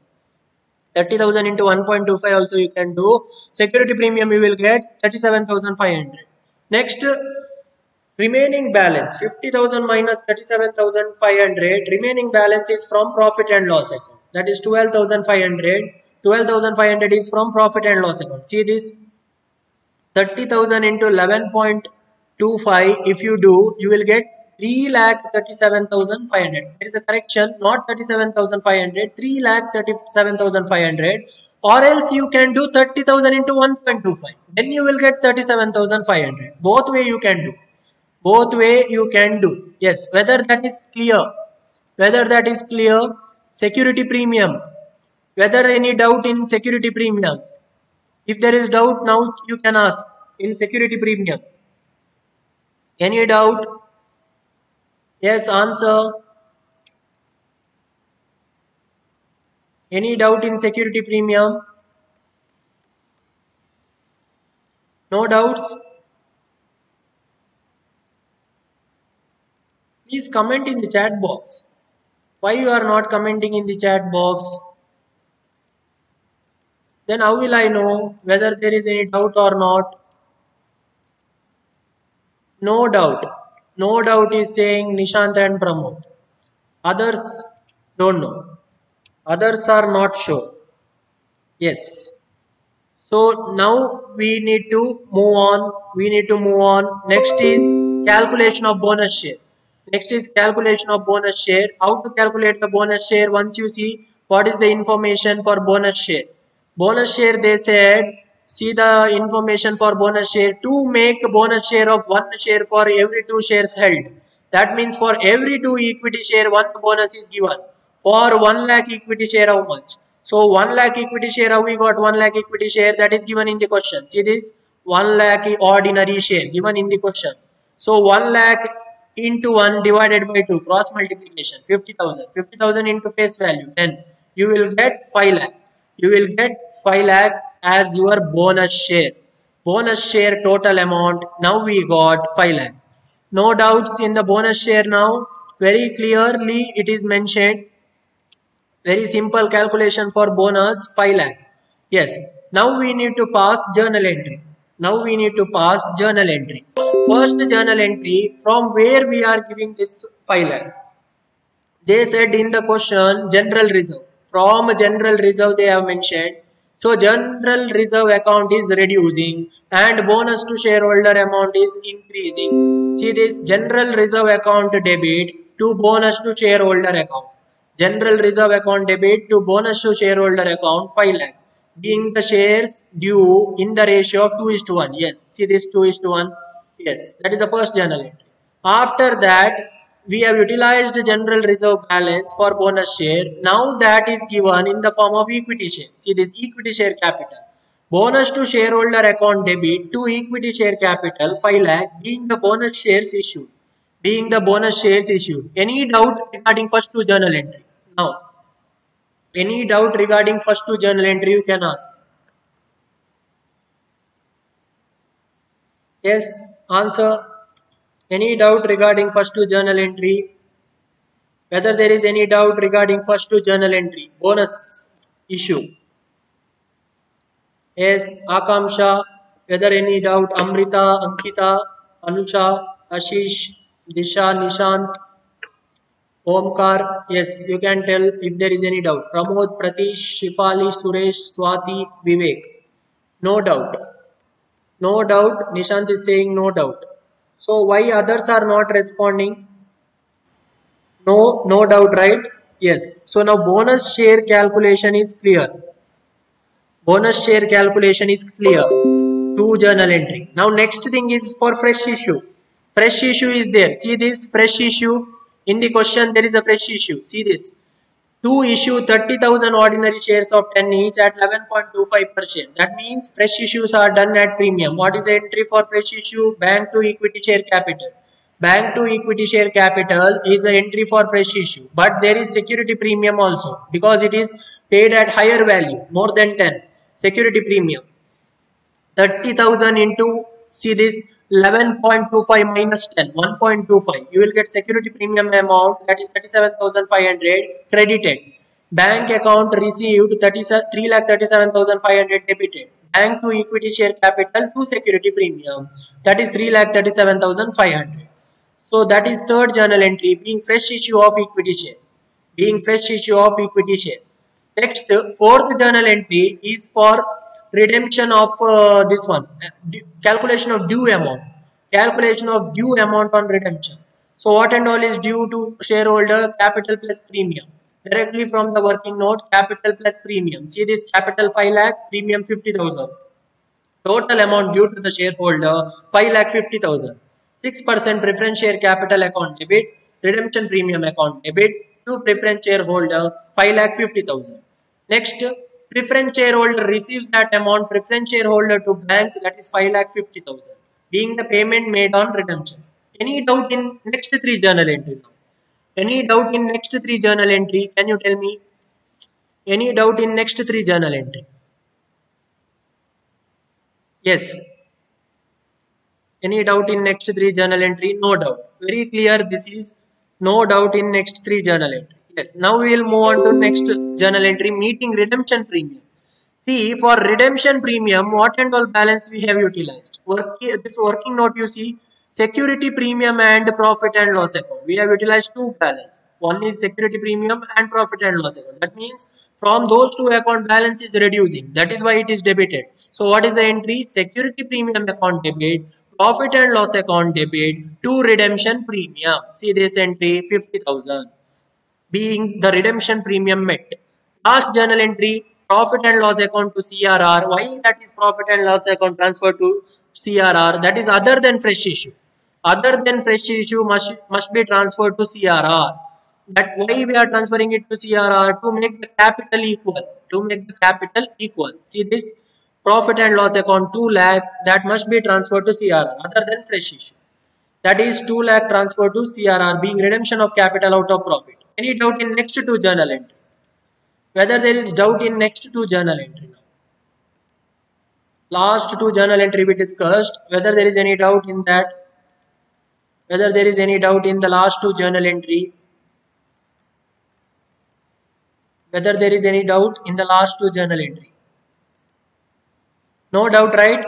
30,000 into 1.25 also you can do. Security premium you will get 37,500. Next, remaining balance 50,000 minus 37,500. Remaining balance is from profit and loss account. That is 12,500. 12,500 is from profit and loss account. See this? 30,000 into 11.25. If you do, you will get 3,37,500. There is a correction, not 37,500, 3,37,500. Or else you can do 30,000 into 1.25. Then you will get 37,500. Both way you can do. Both way you can do. Yes, whether that is clear. Whether that is clear. Security premium. Whether any doubt in security premium? If there is doubt, now you can ask in security premium. Any doubt? Yes, answer. Any doubt in security premium? No doubts? Please comment in the chat box. Why you are not commenting in the chat box? Then how will I know whether there is any doubt or not? No doubt. No doubt is saying Nishant and Pramod. Others don't know. Others are not sure. Yes. So now we need to move on. Next is calculation of bonus share. How to calculate the bonus share? Once you see what is the information for bonus share. Bonus share, they said, see the information for bonus share. To make a bonus share of 1 share for every 2 shares held. That means for every 2 equity share, 1 bonus is given. For 1 lakh equity share, how much? So 1 lakh equity share, how we got 1 lakh equity share? That is given in the question. See this? 1 lakh ordinary share given in the question. So 1 lakh into 1 divided by 2, cross multiplication, 50,000. 50,000 into face value, 10. You will get 5 lakh. You will get 5 lakh as your bonus share. Bonus share total amount, now we got 5 lakh. No doubts in the bonus share now. Very clearly it is mentioned. Very simple calculation for bonus, 5 lakh. Yes. Now we need to pass journal entry. First journal entry, from where we are giving this 5 lakh. They said in the question general reserve. From general reserve they have mentioned. So general reserve account is reducing and bonus to shareholder amount is increasing. See this, general reserve account debit to bonus to shareholder account. General reserve account debit to bonus to shareholder account 5 lakh. Being the shares due in the ratio of 2:1. Yes, see this 2:1. Yes, that is the first journal entry. After that, we have utilized general reserve balance for bonus share. Now that is given in the form of equity share. See this equity share capital. Bonus to shareholder account debit to equity share capital 5 lakh being the bonus shares issued. Any doubt regarding first two journal entry? Now, any doubt regarding first two journal entry you can ask. Yes, answer. Any doubt regarding first two journal entry? Whether there is any doubt regarding first two journal entry, bonus issue. Yes, Akamsha. Whether any doubt? Amrita, Ankita, Anusha, Ashish, Disha, Nishant, Omkar. Yes, you can tell if there is any doubt. Pramod, Pratish, Shifali, Suresh, Swati, Vivek. No doubt. No doubt. Nishant is saying no doubt. So why others are not responding? No doubt, right? Yes. So now bonus share calculation is clear. Two journal entry. Now next thing is for fresh issue. Fresh issue is there. See this fresh issue. In the question there is a fresh issue. See this. To issue 30,000 ordinary shares of 10 each at 11.25%. That means fresh issues are done at premium. What is the entry for fresh issue? Bank to equity share capital. Bank to equity share capital is an entry for fresh issue. But there is security premium also because it is paid at higher value, more than 10. Security premium. 30,000 into, see this, 11.25 minus 10, 1.25. You will get security premium amount, that is 37,500 credited. Bank account received 3,37,500 debited. Bank to equity share capital to security premium, that is 3,37,500. So that is third journal entry, being fresh issue of equity share. Next, fourth journal entry is for redemption of this one, calculation of due amount on redemption. So what and all is due to shareholder? Capital plus premium. Directly from the working note, capital plus premium. See this, capital 5 lakh, premium 50,000. Total amount due to the shareholder 5,50,000. 6% preference share capital account debit, redemption premium account debit to preference shareholder 5,50,000. Next, preference shareholder receives that amount preference shareholder to bank, that is 5,50,000, being the payment made on redemption. Any doubt in next three journal entry now? Any doubt in next three journal entry? Can you tell me? Any doubt in next three journal entry? Yes. Any doubt in next three journal entry? No doubt. Very clear. This is no doubt in next three journal entry. Yes. Now we will move on to next journal entry, meeting redemption premium. See, for redemption premium, what and all balance we have utilized. This working note you see, security premium and profit and loss account. We have utilized two balance. One is security premium and profit and loss account. That means from those two account balance is reducing. That is why it is debited. So what is the entry? Security premium account debit, profit and loss account debit to redemption premium. See this entry 50,000 being the redemption premium met. Last journal entry, profit and loss account to CRR. Why that is profit and loss account transfer to CRR? That is other than fresh issue. Other than fresh issue must be transferred to CRR. That why we are transferring it to CRR? To make the capital equal. To make the capital equal. See this profit and loss account 2 lakh, that must be transferred to CRR other than fresh issue. That is 2 lakh transfer to CRR being redemption of capital out of profit. Any doubt in next two journal entry? Whether there is doubt in next two journal entry now? Last two journal entry we discussed. Whether there is any doubt in that? Whether there is any doubt in the last two journal entry? Whether there is any doubt in the last two journal entry? No doubt, right?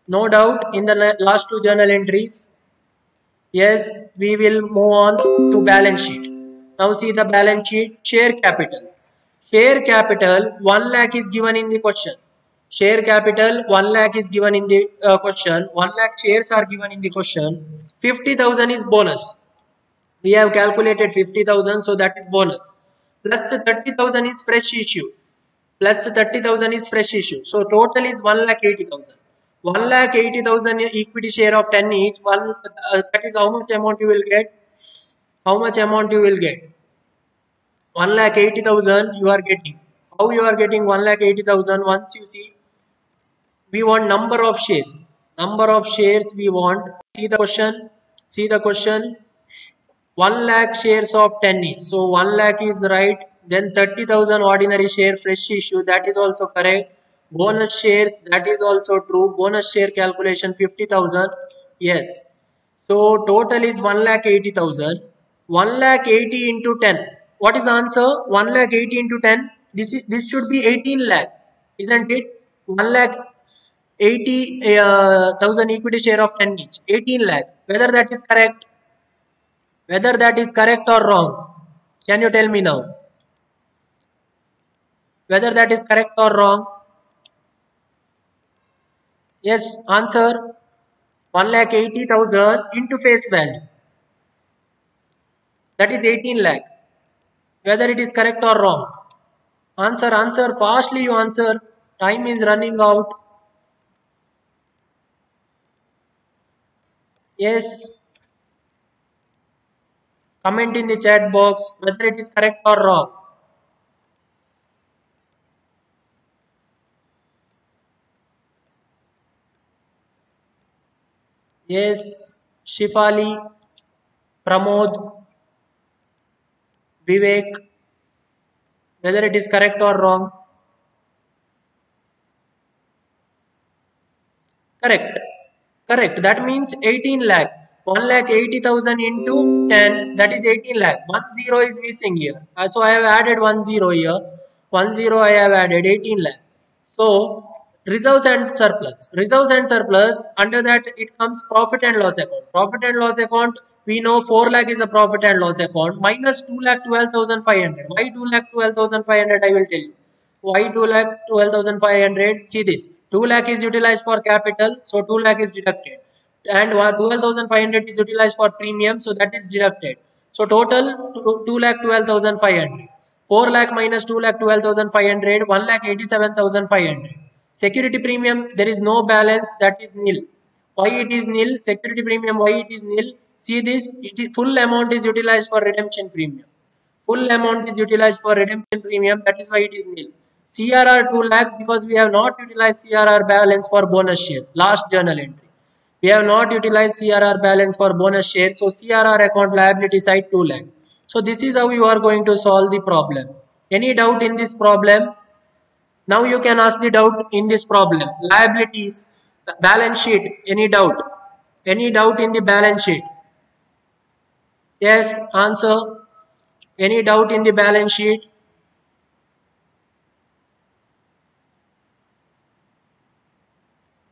No doubt in the last two journal entries. Yes, we will move on to balance sheet. Now see the balance sheet. Share capital. Share capital 1 lakh is given in the question. Share capital 1 lakh is given in the question. 1 lakh shares are given in the question. 50,000 is bonus. We have calculated 50,000, so that is bonus. Plus 30,000 is fresh issue. Plus 30,000 is fresh issue. So total is 1,80,000. 1,80,000 equity share of 10 each. That is how much amount you will get? How much amount you will get? 1,80,000 you are getting. How you are getting 1,80,000? Once you see, we want number of shares. Number of shares we want. See the question. See the question. 1 lakh shares of 10 each. So 1 lakh is right. Then 30,000 ordinary share fresh issue. That is also correct. Bonus shares. That is also true. Bonus share calculation 50,000. Yes. So total is 1,80,000. 1,80,000 into 10. What is the answer? 1,80,000 into 10. This should be 18 lakh, isn't it? 1,80,000 equity share of 10 each. 18 lakh. Whether that is correct? Whether that is correct or wrong? Can you tell me now? Whether that is correct or wrong? Yes, answer. 1,80,000 into face value. That is 18 lakh. Whether it is correct or wrong? Answer, answer. Fastly you answer. Time is running out. Yes. Comment in the chat box whether it is correct or wrong. Yes. Shifali, Pramod, Vivek. Whether it is correct or wrong? Correct. Correct. That means 18 lakh. 1,80,000 into 10. That is 18 lakh. 1 0 is missing here. So I have added 1 0 here. 1 0 I have added 18 lakh. So reserves and surplus. Reserves and surplus. Under that it comes profit and loss account. Profit and loss account. We know 4 lakh is a profit and loss account. Minus 2,12,500. Why 2,12,500? I will tell you. Why 2,12,500? See this. 2 lakh is utilized for capital, so 2 lakh is deducted. And 12,500 is utilized for premium, so that is deducted. So total 2,12,500. 4 lakh minus 2,12,500, 1,87,500. Security premium, there is no balance, that is nil. Why it is nil? Security premium, why it is nil? See this, full amount is utilized for redemption premium. Full amount is utilized for redemption premium, that is why it is nil. CRR 2 lakh because we have not utilized CRR balance for bonus share. Last journal entry. We have not utilized CRR balance for bonus share. So CRR account liability side 2 lakh. So this is how you are going to solve the problem. Any doubt in this problem? Now you can ask the doubt in this problem. Liabilities, balance sheet, any doubt? Any doubt in the balance sheet? Yes, answer. Any doubt in the balance sheet?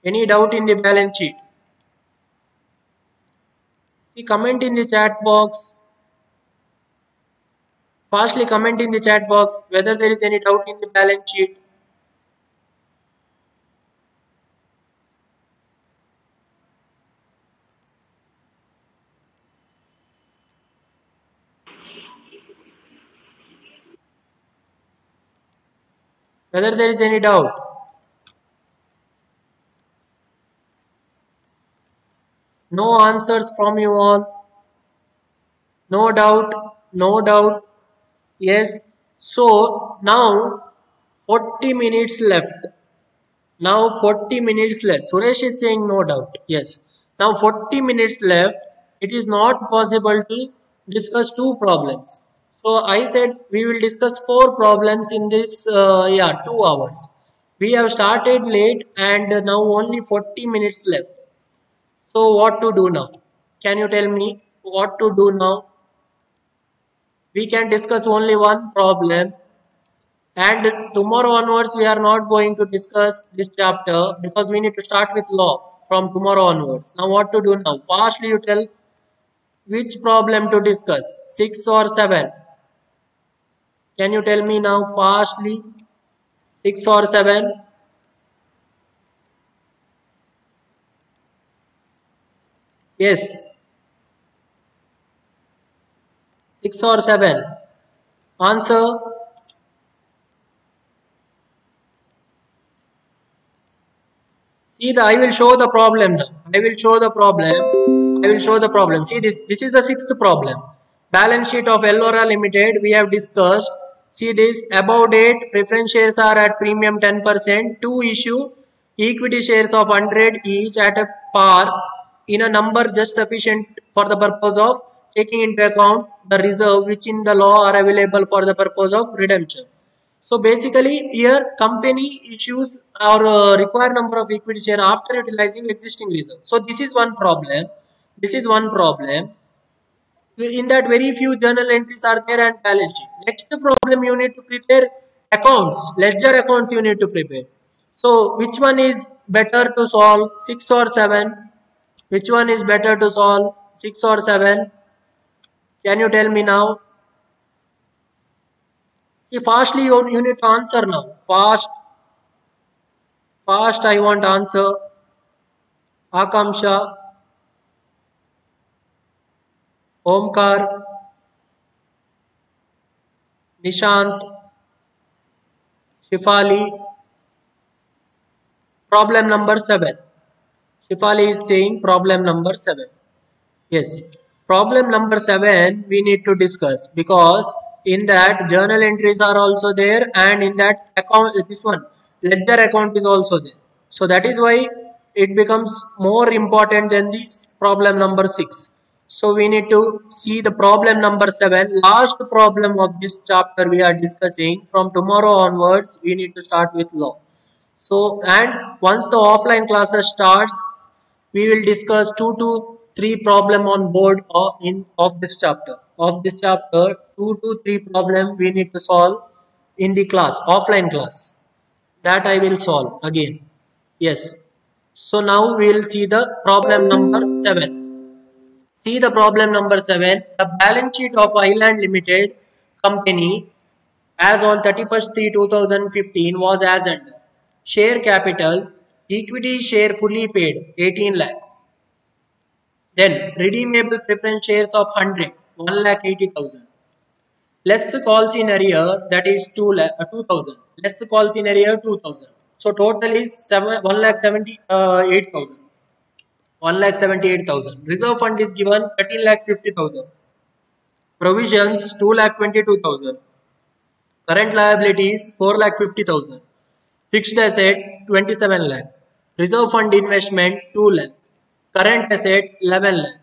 Any doubt in the balance sheet? See, comment in the chat box. Fastly comment in the chat box whether there is any doubt in the balance sheet. Whether there is any doubt. No answers from you all. No doubt. No doubt. Yes. So now 40 minutes left. Now 40 minutes left. Suresh is saying no doubt. Yes. Now 40 minutes left. It is not possible to discuss two problems. So I said we will discuss four problems in this 2 hours. We have started late and now only 40 minutes left. So what to do now? Can you tell me what to do now? We can discuss only one problem, and tomorrow onwards we are not going to discuss this chapter because we need to start with law from tomorrow onwards. Now what to do now? Fastly you tell which problem to discuss, 6 or 7? Can you tell me now fastly, 6 or 7? Yes, 6 or 7? Answer. See, I will show the problem now. I will show the problem. I will show the problem. See this. This is the sixth problem. Balance sheet of Ellora Limited. We have discussed. See this. Above date, preference shares are at premium 10%. To issue equity shares of 100 each at a par in a number just sufficient for the purpose of taking into account the reserve which in the law are available for the purpose of redemption. So basically here company issues or required number of equity share after utilizing existing reserve. So this is one problem. This is one problem. In that very few journal entries are there and balance sheet. Next problem you need to prepare accounts, ledger accounts you need to prepare. So which one is better to solve, 6 or 7? Which one is better to solve, 6 or 7? Can you tell me now? See, fastly you need to answer now. Fast. I want answer. Akamsha, Omkar, Nishant, Shifali. Problem number 7. Shifali is saying problem number 7. Yes. Problem number 7 we need to discuss because in that journal entries are also there and in that account, this one, ledger account is also there. So that is why it becomes more important than this problem number 6. So we need to see the problem number 7. Last problem of this chapter we are discussing. From tomorrow onwards we need to start with law. So and once the offline classes starts, we will discuss 2 to 3 problem on board of this chapter. Of this chapter, 2 to 3 problem we need to solve in the class, offline class. That I will solve again. Yes. So now we will see the problem number 7. See the problem number 7. The balance sheet of Island Limited Company as on 31st/3/2015 was as under. Share capital, equity share fully paid 18 lakh. Then redeemable preference shares of 100, 1,80,000. Less calls in arrear, that is 2,000. Less calls in arrear 2,000. So total is 1,78,000. 1,78,000. Reserve fund is given 13,50,000. Provisions 2,22,000. Current liabilities 4,50,000. Fixed asset 27 lakh. Reserve fund investment 2 lakh. Current asset 11 lakh.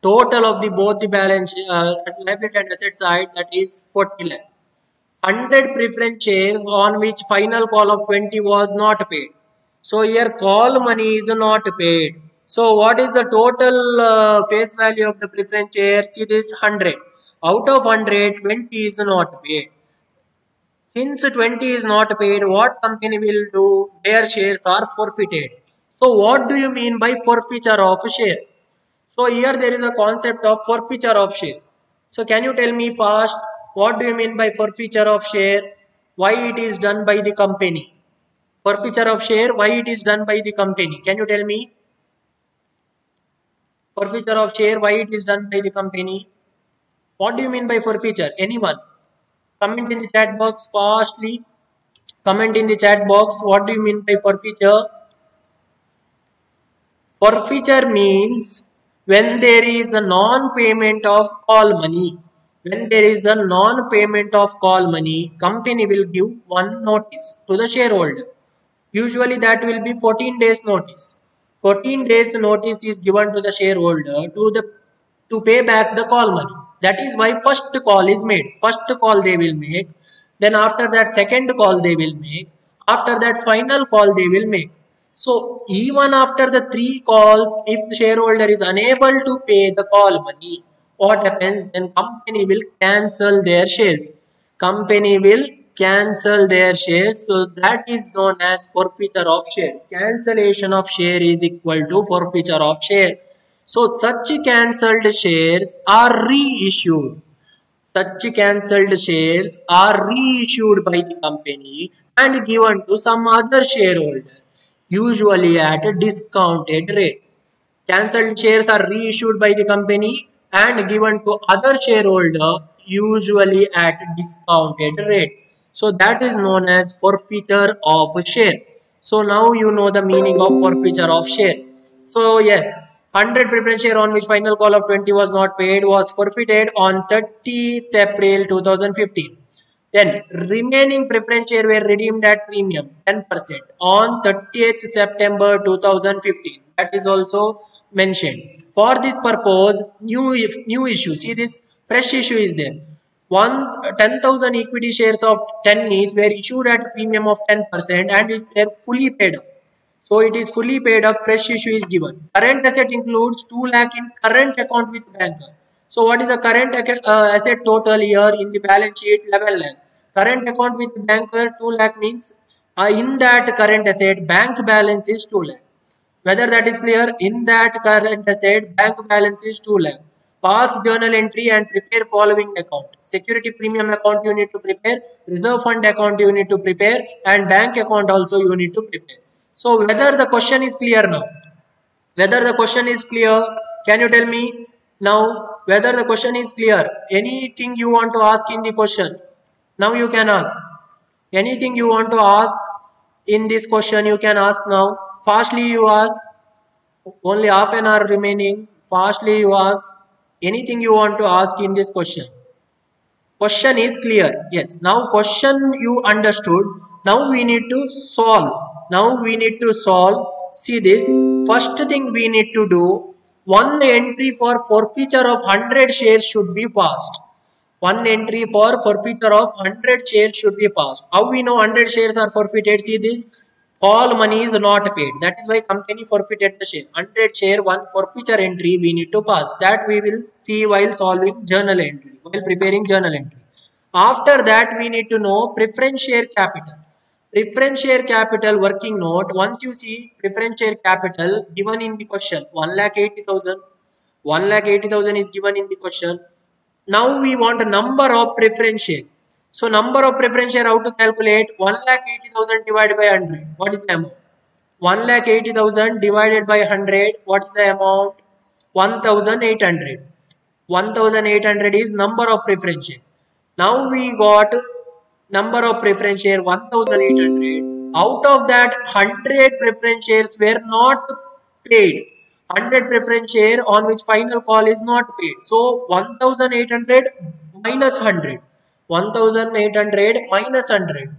Total of the both the balance liability and asset side, that is 40 lakh. 100 preference shares on which final call of 20 was not paid. So here call money is not paid. So what is the total face value of the preference share? See this 100. Out of 100, 20 is not paid. Since 20 is not paid, what company will do? Their shares are forfeited. So what do you mean by forfeiture of a share? So here there is a concept of forfeiture of share. So can you tell me first, what do you mean by forfeiture of share? Why it is done by the company? Forfeiture of share, why it is done by the company? Can you tell me? Forfeiture of share, why it is done by the company? What do you mean by forfeiture? Anyone? Comment in the chat box fastly. Comment in the chat box. What do you mean by forfeiture? Forfeiture means when there is a non-payment of call money. When there is a non-payment of call money, company will give one notice to the shareholder. Usually that will be 14 days notice. 14 days notice is given to the shareholder to pay back the call money. That is why first call is made. First call they will make. Then after that second call they will make. After that final call they will make. So even after the 3 calls, if the shareholder is unable to pay the call money, what happens? Then company will cancel their shares. Company will cancel their shares. So that is known as forfeiture of share. Cancellation of share is equal to forfeiture of share. So such cancelled shares are reissued. Such cancelled shares are reissued by the company and given to some other shareholder, usually at a discounted rate. Cancelled shares are reissued by the company and given to other shareholder, usually at a discounted rate. So that is known as forfeiture of a share. So now you know the meaning of forfeiture of share. So yes, 100 preference share on which final call of 20 was not paid was forfeited on 30th April 2015. Then remaining preference share were redeemed at premium 10% on 30th September 2015. That is also mentioned. For this purpose, new issue. See this fresh issue is there. 10,000 equity shares of 10 each were issued at premium of 10% and it were fully paid up. So it is fully paid up, fresh issue is given. Current asset includes 2 lakh in current account with banker. So what is the current asset total here in the balance sheet? 11 lakh. Current account with banker 2 lakh means in that current asset bank balance is 2 lakh. Whether that is clear? In that current asset bank balance is 2 lakh. Pass journal entry and prepare following account. Security premium account you need to prepare, reserve fund account you need to prepare, and bank account also you need to prepare. So whether the question is clear now? Whether the question is clear? Can you tell me now whether the question is clear? Anything you want to ask in the question? Now you can ask. Anything you want to ask in this question you can ask now. Fastly you ask. Only half an hour remaining. Fastly you ask. Anything you want to ask in this question. Question is clear. Yes. Now question you understood. Now we need to solve. Now we need to solve. See this. First thing we need to do. One entry for forfeiture of 100 shares should be passed. One entry for forfeiture of 100 shares should be passed. How we know 100 shares are forfeited? See this. All money is not paid. That is why company forfeited the share. 100 share, one forfeiture entry we need to pass. That we will see while solving journal entry, while preparing journal entry. After that, we need to know preference share capital. Preference share capital working note. Once you see preference share capital given in the question, 1,80,000. 1,80,000 is given in the question. Now we want a number of preference share. So number of preference share, how to calculate? 1,80,000 divided by 100. What is the amount? 1,80,000 divided by 100. What is the amount? 1,800. 1,800 is number of preference share. Now we got number of preference share 1,800. Out of that 100 preference shares were not paid. 100 preference share on which final call is not paid. So 1800 minus 100. 1800 minus 100.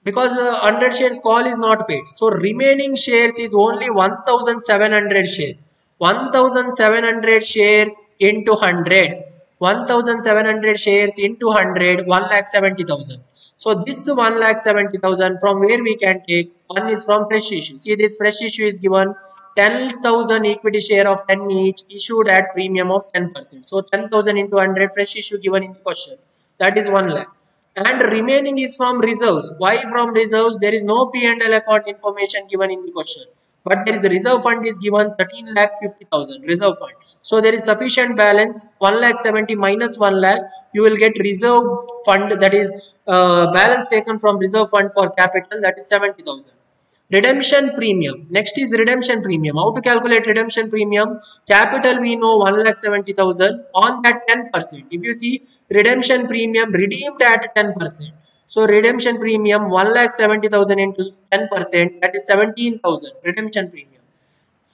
Because 100 shares call is not paid. So remaining shares is only 1700 shares. 1700 shares into 100. 1700 shares into 100, 1,70,000. So this 1,70,000 from where we can take, one is from fresh issue. See, this fresh issue is given 10,000 equity share of 10 each issued at premium of 10%. So 10,000 into 100 fresh issue given in the question. That is 1 lakh. And remaining is from reserves. Why from reserves? There is no P&L account information given in the question. But there is a reserve fund is given 13,50,000 reserve fund. So there is sufficient balance 1,70,000 minus 1 lakh. You will get reserve fund, that is balance taken from reserve fund for capital, that is 70,000. Redemption premium. Next is redemption premium. How to calculate redemption premium? Capital we know 1,70,000 on that 10%. If you see redemption premium redeemed at 10%. So redemption premium 1,70,000 into 10%, that is 17,000 redemption premium.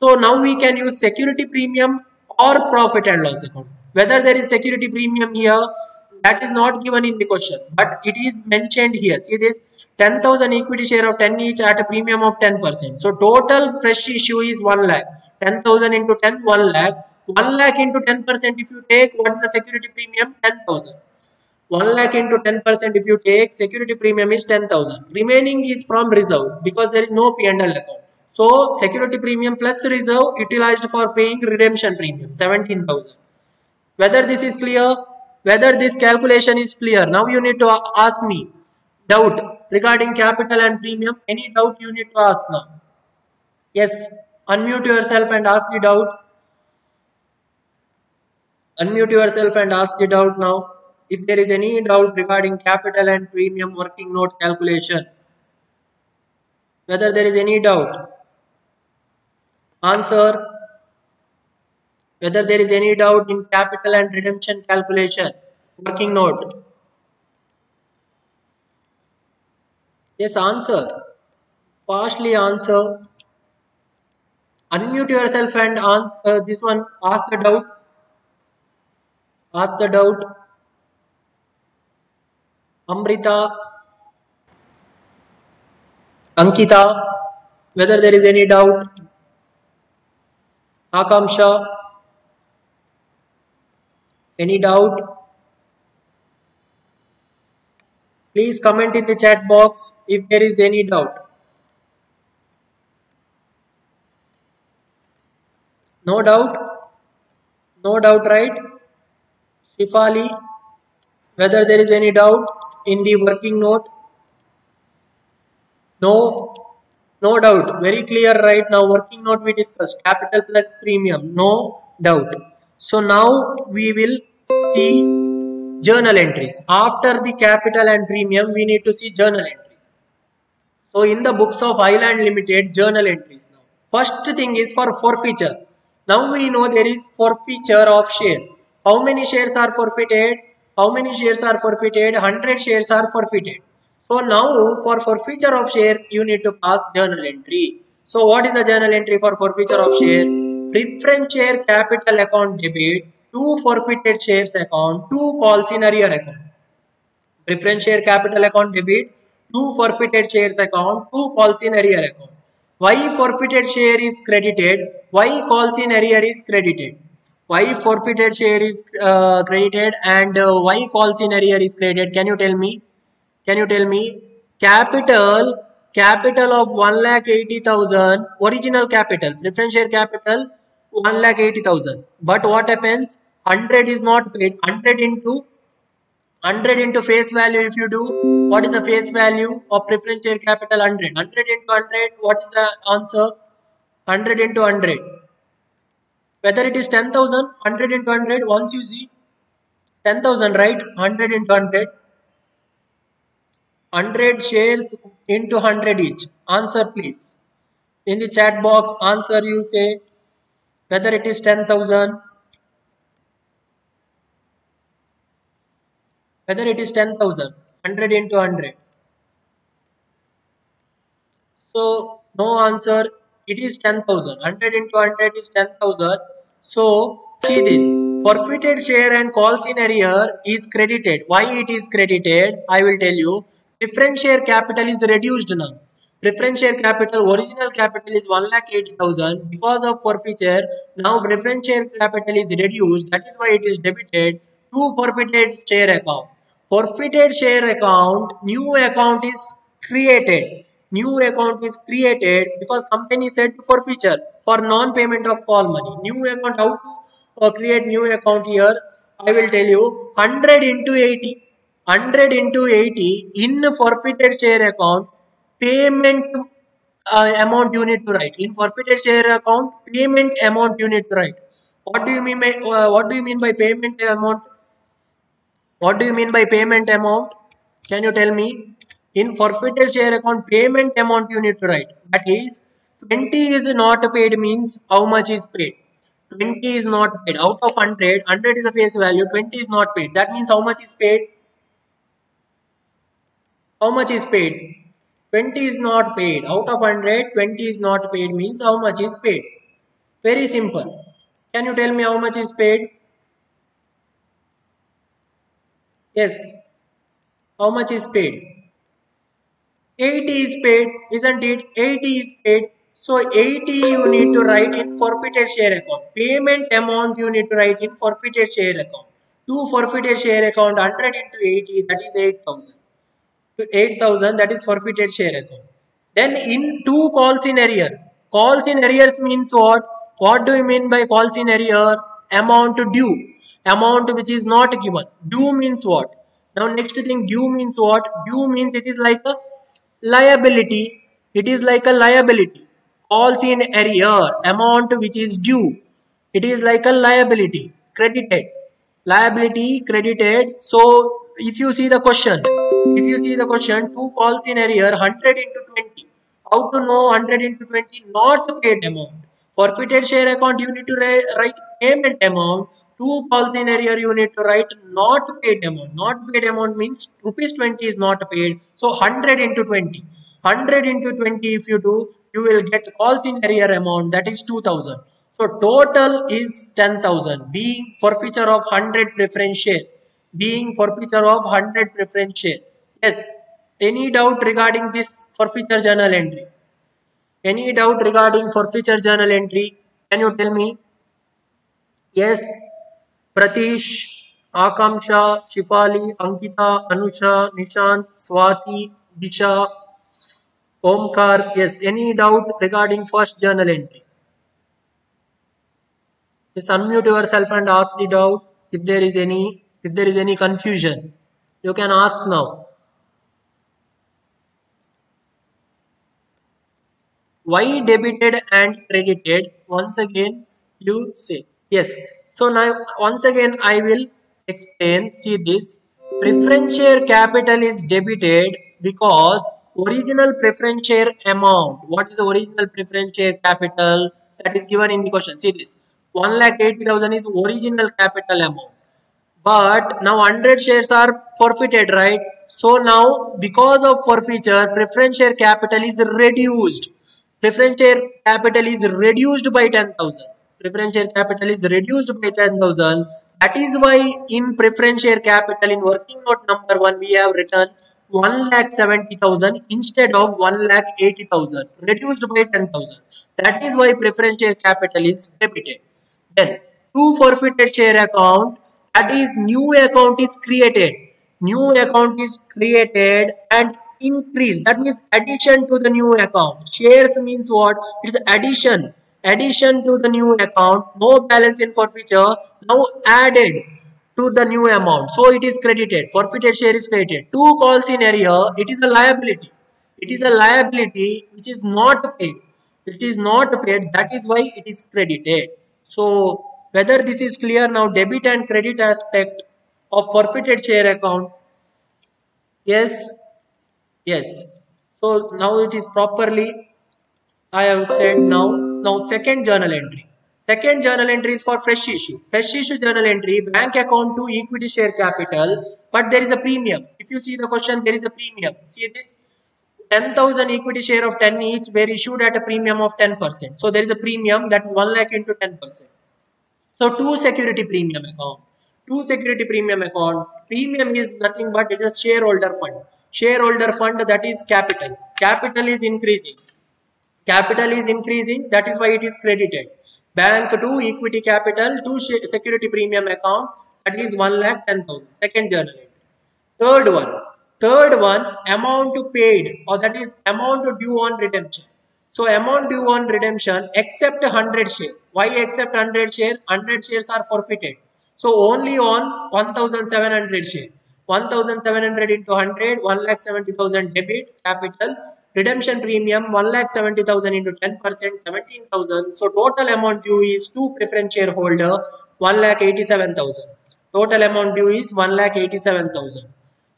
So now we can use security premium or profit and loss account. Whether there is security premium here, that is not given in the question, but it is mentioned here. See this 10,000 equity share of 10 each at a premium of 10%. So total fresh issue is 1 lakh. 10,000 into 10, 1 lakh. 1 lakh into 10% if you take, what is the security premium? 10,000. 1 lakh into 10% if you take, security premium is 10,000. Remaining is from reserve because there is no P&L account. So security premium plus reserve utilized for paying redemption premium 17,000. Whether this is clear, whether this calculation is clear. Now you need to ask me doubt regarding capital and premium. Any doubt you need to ask now. Yes, unmute yourself and ask the doubt. Unmute yourself and ask the doubt now. If there is any doubt regarding capital and premium working note calculation, whether there is any doubt, answer. Whether there is any doubt in capital and redemption calculation, working note. Yes, answer. Partially answer. Unmute yourself and answer this one. Ask the doubt. Ask the doubt. Amrita, Ankita, whether there is any doubt. Akamsha, any doubt? Please comment in the chat box if there is any doubt. No doubt? No doubt, right? Shifali, whether there is any doubt in the working note? No, no doubt. Very clear right now. Working note we discussed. Capital plus premium. No doubt. So now we will see journal entries. After the capital and premium, we need to see journal entry. So in the books of Island Limited, journal entries now. First thing is for forfeiture. Now we know there is forfeiture of share. How many shares are forfeited? How many shares are forfeited? 100 shares are forfeited. So now for forfeiture of share, you need to pass journal entry. So what is the journal entry for forfeiture of share? Preference share capital account debit, 2 forfeited shares account, 2 calls in arrear account. Preference share capital account debit, 2 forfeited shares account, 2 calls in arrear account. Why forfeited share is credited? Why calls in arrear is credited? Why forfeited share is credited and why calls in arrear is credited? Can you tell me? Can you tell me? Capital of 1,80,000, original capital, preference share capital 1,80,000. But what happens? 100 is not paid. 100 into face value if you do, what is the face value of preference share capital? 100. 100 into 100, what is the answer? 100 into 100. Whether it is 10,000, 100 into 100, once you see 10,000, right? 100 into 100. 100 shares into 100 each. Answer please. In the chat box, answer you say whether it is 10,000, whether it is 10,000, 100 into 100. So no answer it is 10,000. 100 into 100 is 10,000. So see this, forfeited share and calls in arrear is credited. Why it is credited? I will tell you. Preference share capital is reduced now. Preference share capital, original capital is 1,80,000. Because of forfeiture, now preference share capital is reduced. That is why it is debited to forfeited share account. Forfeited share account, new account is created. New account is created because company said to forfeiture for non-payment of call money. New account, how to create new account here? I will tell you, 100 into 80. 100 into 80 in forfeited share account, payment amount you need to write. In forfeited share account, payment amount you need to write. What do you mean by payment amount? What do you mean by payment amount? Can you tell me? In forfeited share account, payment amount you need to write. That is, 20 is not paid means how much is paid. 20 is not paid. Out of 100, 100 is a face value, 20 is not paid. That means how much is paid? How much is paid? 20 is not paid. Out of 100, 20 is not paid means how much is paid? Very simple. Can you tell me how much is paid? Yes. How much is paid? 80 is paid, isn't it? 80 is paid. So 80 you need to write in forfeited share account. Payment amount you need to write in forfeited share account. To forfeited share account, 100 into 80, that is 8,000. To 8,000, that is forfeited share account. Then in two calls in arrear. Calls in arrears means what? What do you mean by calls in arrear? Amount due. Amount which is not given. Due means what? Now next thing, due means what? Due means it is like a liability. It is like a liability. Calls in arrear. Amount which is due. It is like a liability. Credited. Liability credited. So if you see the question, two calls in arrear, 100 into 20. How to know 100 into 20? Not paid amount. Forfeited share account, you need to write payment amount. Two calls in arrear, you need to write not paid amount. Not paid amount means rupees 20 is not paid. So 100 into 20. 100 into 20 if you do, you will get calls in arrear amount, that is 2,000. So total is 10,000, being forfeiture of 100 preference share. Being forfeiture of 100 preference share. Yes. Any doubt regarding this forfeiture journal entry? Any doubt regarding forfeiture journal entry? Can you tell me? Yes. Pratish, Akamsha, Shifali, Ankita, Anusha, Nishant, Swati, Disha, Omkar. Yes. Any doubt regarding first journal entry? Just unmute yourself and ask the doubt. If there is any confusion, you can ask now. Why debited and credited? Once again, you say. Yes. So now, once again, I will explain. See this. Preference share capital is debited because original preference share amount. What is the original preference share capital? That is given in the question. See this. 1,80,000 is original capital amount. But now 100 shares are forfeited, right? So now because of forfeiture, preference share capital is reduced. Preference share capital is reduced by 10,000. Preference share capital is reduced by 10,000. That is why in preference share capital in working note number 1 we have written 1,70,000 instead of 1,80,000, reduced by 10,000. That is why preference share capital is debited. Then to forfeited share account, that is new account is created. New account is created and increase. That means addition to the new account. Shares means what? It is addition. Addition to the new account. No balance in forfeiture. Now added to the new amount. So it is credited. Forfeited share is credited. Two calls in arrear. It is a liability. It is a liability which is not paid. It is not paid. That is why it is credited. So whether this is clear now, debit and credit aspect of forfeited share account. Yes. Yes. So now it is properly, I have said now. Now second journal entry. Second journal entry is for fresh issue. Fresh issue journal entry, bank account to equity share capital, but there is a premium. If you see the question, there is a premium. See this. 10,000 equity share of 10 each were issued at a premium of 10%. So there is a premium that is 1 lakh into 10%. So two security premium account. Two security premium account. Premium is nothing but it is shareholder fund. Shareholder fund, that is capital. Capital is increasing. Capital is increasing, that is why it is credited. Bank to equity capital to security premium account, that is 1,10,000. Second journal entry. Third one, amount paid, or that is amount due on redemption. So amount due on redemption except 100 share. Why except 100 share? 100 shares are forfeited. So only on 1,700 share. 1,700 into 100, 1,70,000 debit capital. Redemption premium 1,70,000 into 10%, 17,000. So total amount due is to preference shareholder 1,87,000. Total amount due is 1,87,000.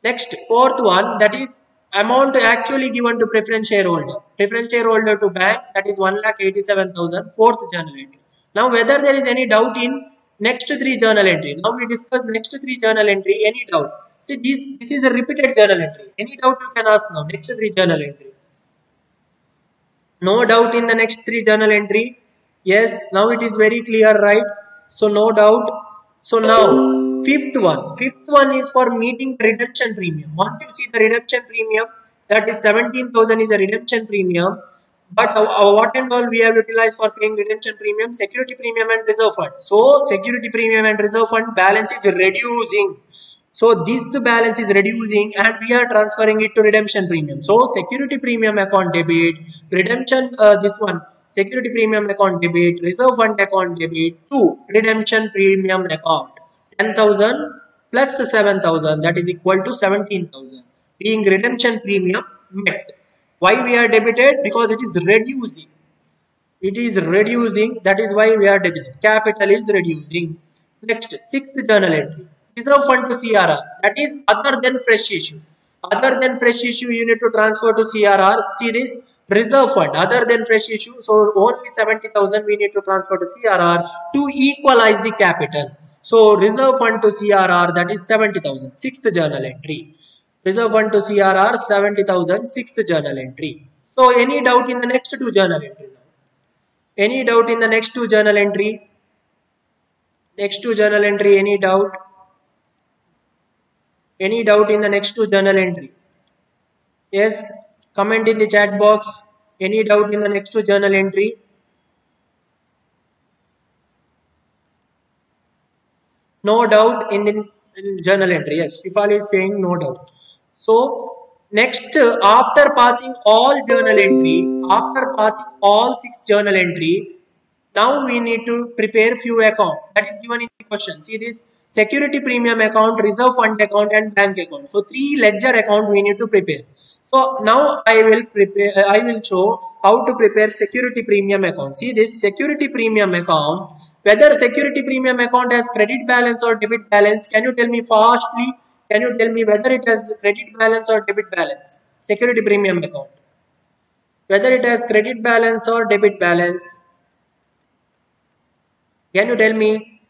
Next, fourth one, that is amount actually given to preference shareholder. Preference shareholder to bank, that is 1,87,000. Fourth journal entry. Now whether there is any doubt in next three journal entry. Now we discuss next three journal entry. Any doubt? See, this is a repeated journal entry. Any doubt you can ask now. Next three journal entry. No doubt in the next three journal entry. Yes, now it is very clear, right? So no doubt. So now fifth one is for meeting the redemption premium. Once you see the redemption premium, that is 17,000 is a redemption premium. But what and all we have utilized for paying redemption premium? Security premium and reserve fund. So security premium and reserve fund balance is reducing. So this balance is reducing and we are transferring it to redemption premium. So security premium account debit, redemption this one, security premium account debit, reserve fund account debit to redemption premium account. 10,000 plus 7,000, that is equal to 17,000. Being redemption premium met. Why we are debited? Because it is reducing. It is reducing. That is why we are debited. Capital is reducing. Next, sixth journal entry. Reserve fund to CRR. That is other than fresh issue. Other than fresh issue, you need to transfer to CRR. See this reserve fund. Other than fresh issue, so only 70,000 we need to transfer to CRR to equalize the capital. So reserve fund to CRR, that is 70,000. Sixth journal entry. Reserve fund to CRR 70,000. Sixth journal entry. So any doubt in the next two journal entry now? Any doubt in the next two journal entry? Next two journal entry, any doubt? Any doubt in the next two journal entry? Yes, comment in the chat box. Any doubt in the next two journal entry? No doubt in the journal entry. Yes, Shifali is saying no doubt. So next, after passing all journal entry, after passing all 6 journal entry, now we need to prepare few accounts that is given in the question. See this security premium account, reserve fund account and bank account. So 3 ledger account we need to prepare. So now I will show how to prepare security premium account. See this security premium account, whether security premium account has credit balance or debit balance. Can you tell me fastly? Can you tell me whether it has credit balance or debit balance? Security premium account. Whether it has credit balance or debit balance. Can you tell me?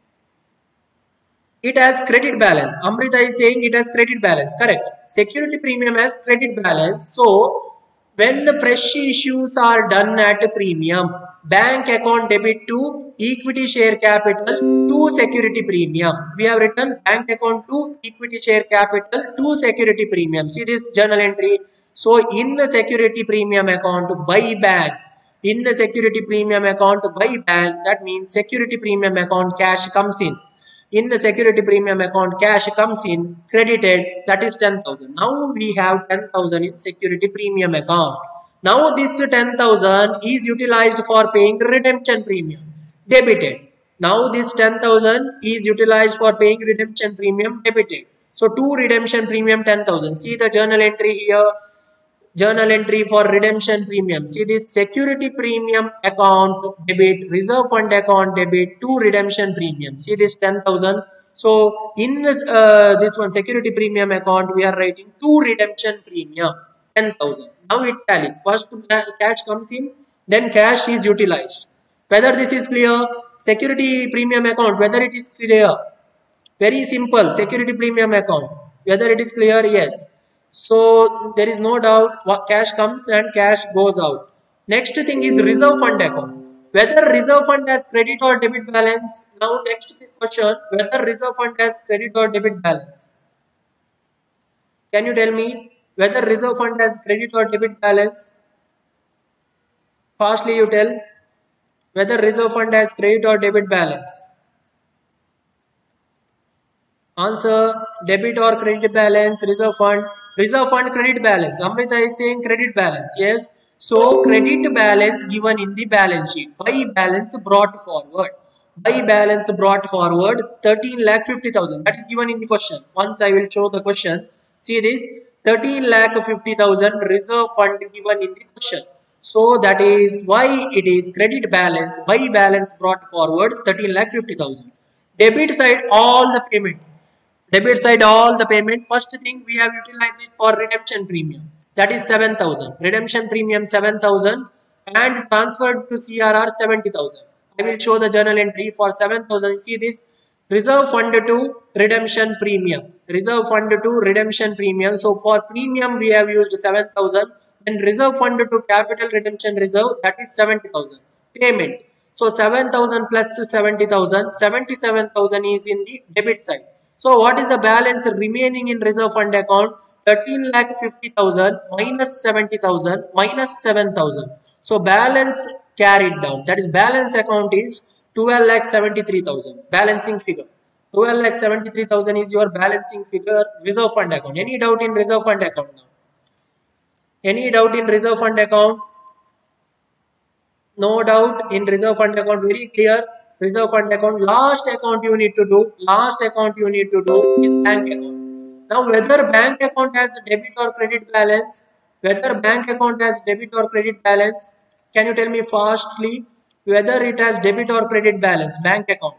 It has credit balance. Amrita is saying it has credit balance. Correct. Security premium has credit balance. So when the fresh issues are done at a premium, bank account debit to equity share capital to security premium. We have written bank account to equity share capital to security premium. See this journal entry. So in the security premium account by bank, in the security premium account by bank, that means security premium account cash comes in. In the security premium account cash comes in, credited, that is 10,000. Now we have 10,000 in security premium account. Now this 10,000 is utilized for paying redemption premium, debited. Now this 10,000 is utilized for paying redemption premium, debited. So to redemption premium 10,000. See the journal entry here. Journal entry for redemption premium. See this security premium account debit, reserve fund account debit to redemption premium. See this 10,000. So in this one security premium account we are writing to redemption premium 10,000. Now it tallies. First cash comes in, then cash is utilized. Whether this is clear? Security premium account, whether it is clear? Very simple. Security premium account. Whether it is clear? Yes. So there is no doubt what cash comes and cash goes out. Next thing is reserve fund account. Whether reserve fund has credit or debit balance. Now next question, whether reserve fund has credit or debit balance. Can you tell me whether reserve fund has credit or debit balance? Fastly you tell whether reserve fund has credit or debit balance. Answer, debit or credit balance, reserve fund credit balance. Amrita is saying credit balance. Yes. So credit balance given in the balance sheet. By balance brought forward. By balance brought forward 13,50,000. That is given in the question. Once I will show the question. See this 13,50,000 reserve fund given in the question. So that is why it is credit balance. By balance brought forward 13,50,000. Debit side all the payment. Debit side all the payment. First thing we have utilized it for redemption premium. That is 7,000. Redemption premium 7,000 and transferred to CRR 70,000. I will show the journal entry for 7,000. See this reserve fund to redemption premium. Reserve fund to redemption premium. So for premium we have used 7,000 and reserve fund to capital redemption reserve, that is 70,000. Payment. So 7,000 plus 70,000. 77,000 is in the debit side. So what is the balance remaining in reserve fund account? 13,50,000 minus 70,000 minus 7,000. So balance carried down. That is balance account is 12,73,000. Balancing figure. 12,73,000 is your balancing figure reserve fund account. Any doubt in reserve fund account now? Any doubt in reserve fund account? No doubt in reserve fund account. Very clear. Reserve fund account, last account you need to do is bank account. Now whether bank account has debit or credit balance, can you tell me fastly whether it has debit or credit balance? Bank account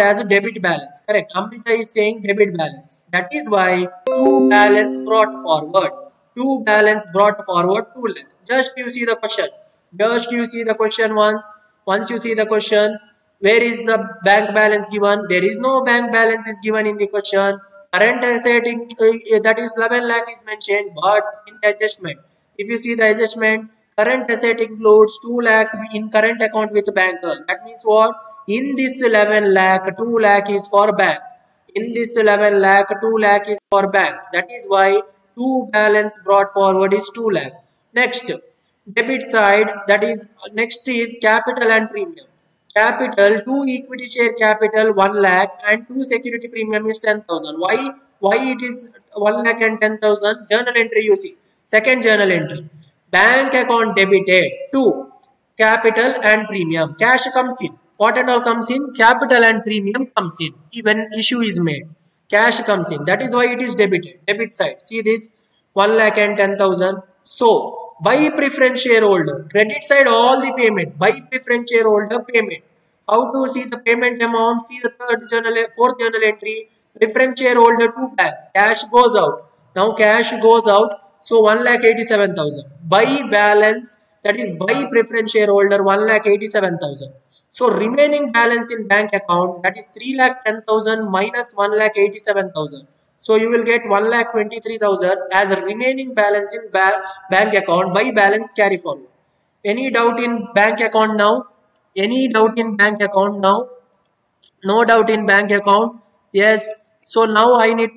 has a debit balance, correct? Amrita is saying debit balance. That is why two balance brought forward 2 lakh. Just you see the question once you see the question, where is the bank balance given? There is no bank balance is given in the question. Current asset that is 11 lakh is mentioned, but in the adjustment, if you see the adjustment, current asset includes 2 lakh in current account with banker. That means what? In this 11 lakh, 2 lakh is for bank. In this 11 lakh, 2 lakh is for bank. That is why 2 balance brought forward is 2 lakh. Next, debit side, that is next is capital and premium. Capital, 2 equity share capital 1 lakh and 2 security premium is 10,000. Why it is 1 lakh and 10,000? Journal entry you see. Second journal entry. Bank account debited 2 capital and premium. Cash comes in. What and all comes in? Capital and premium comes in. Even issue is made. Cash comes in. That is why it is debited. Debit side. See this 1 lakh and 10,000. So by preference shareholder, credit side all the payment, by preference shareholder payment. How to see the payment amount? See the fourth journal entry, preference shareholder to bank. Cash goes out. Now cash goes out. So 1,87,000. By balance, that is by preference shareholder 1,87,000. So remaining balance in bank account, that is 3,10,000 minus 1,87,000. So you will get 1,23,000 as a remaining balance in bank account by balance carry forward. Any doubt in bank account now? Any doubt in bank account now? No doubt in bank account. Yes. So now I need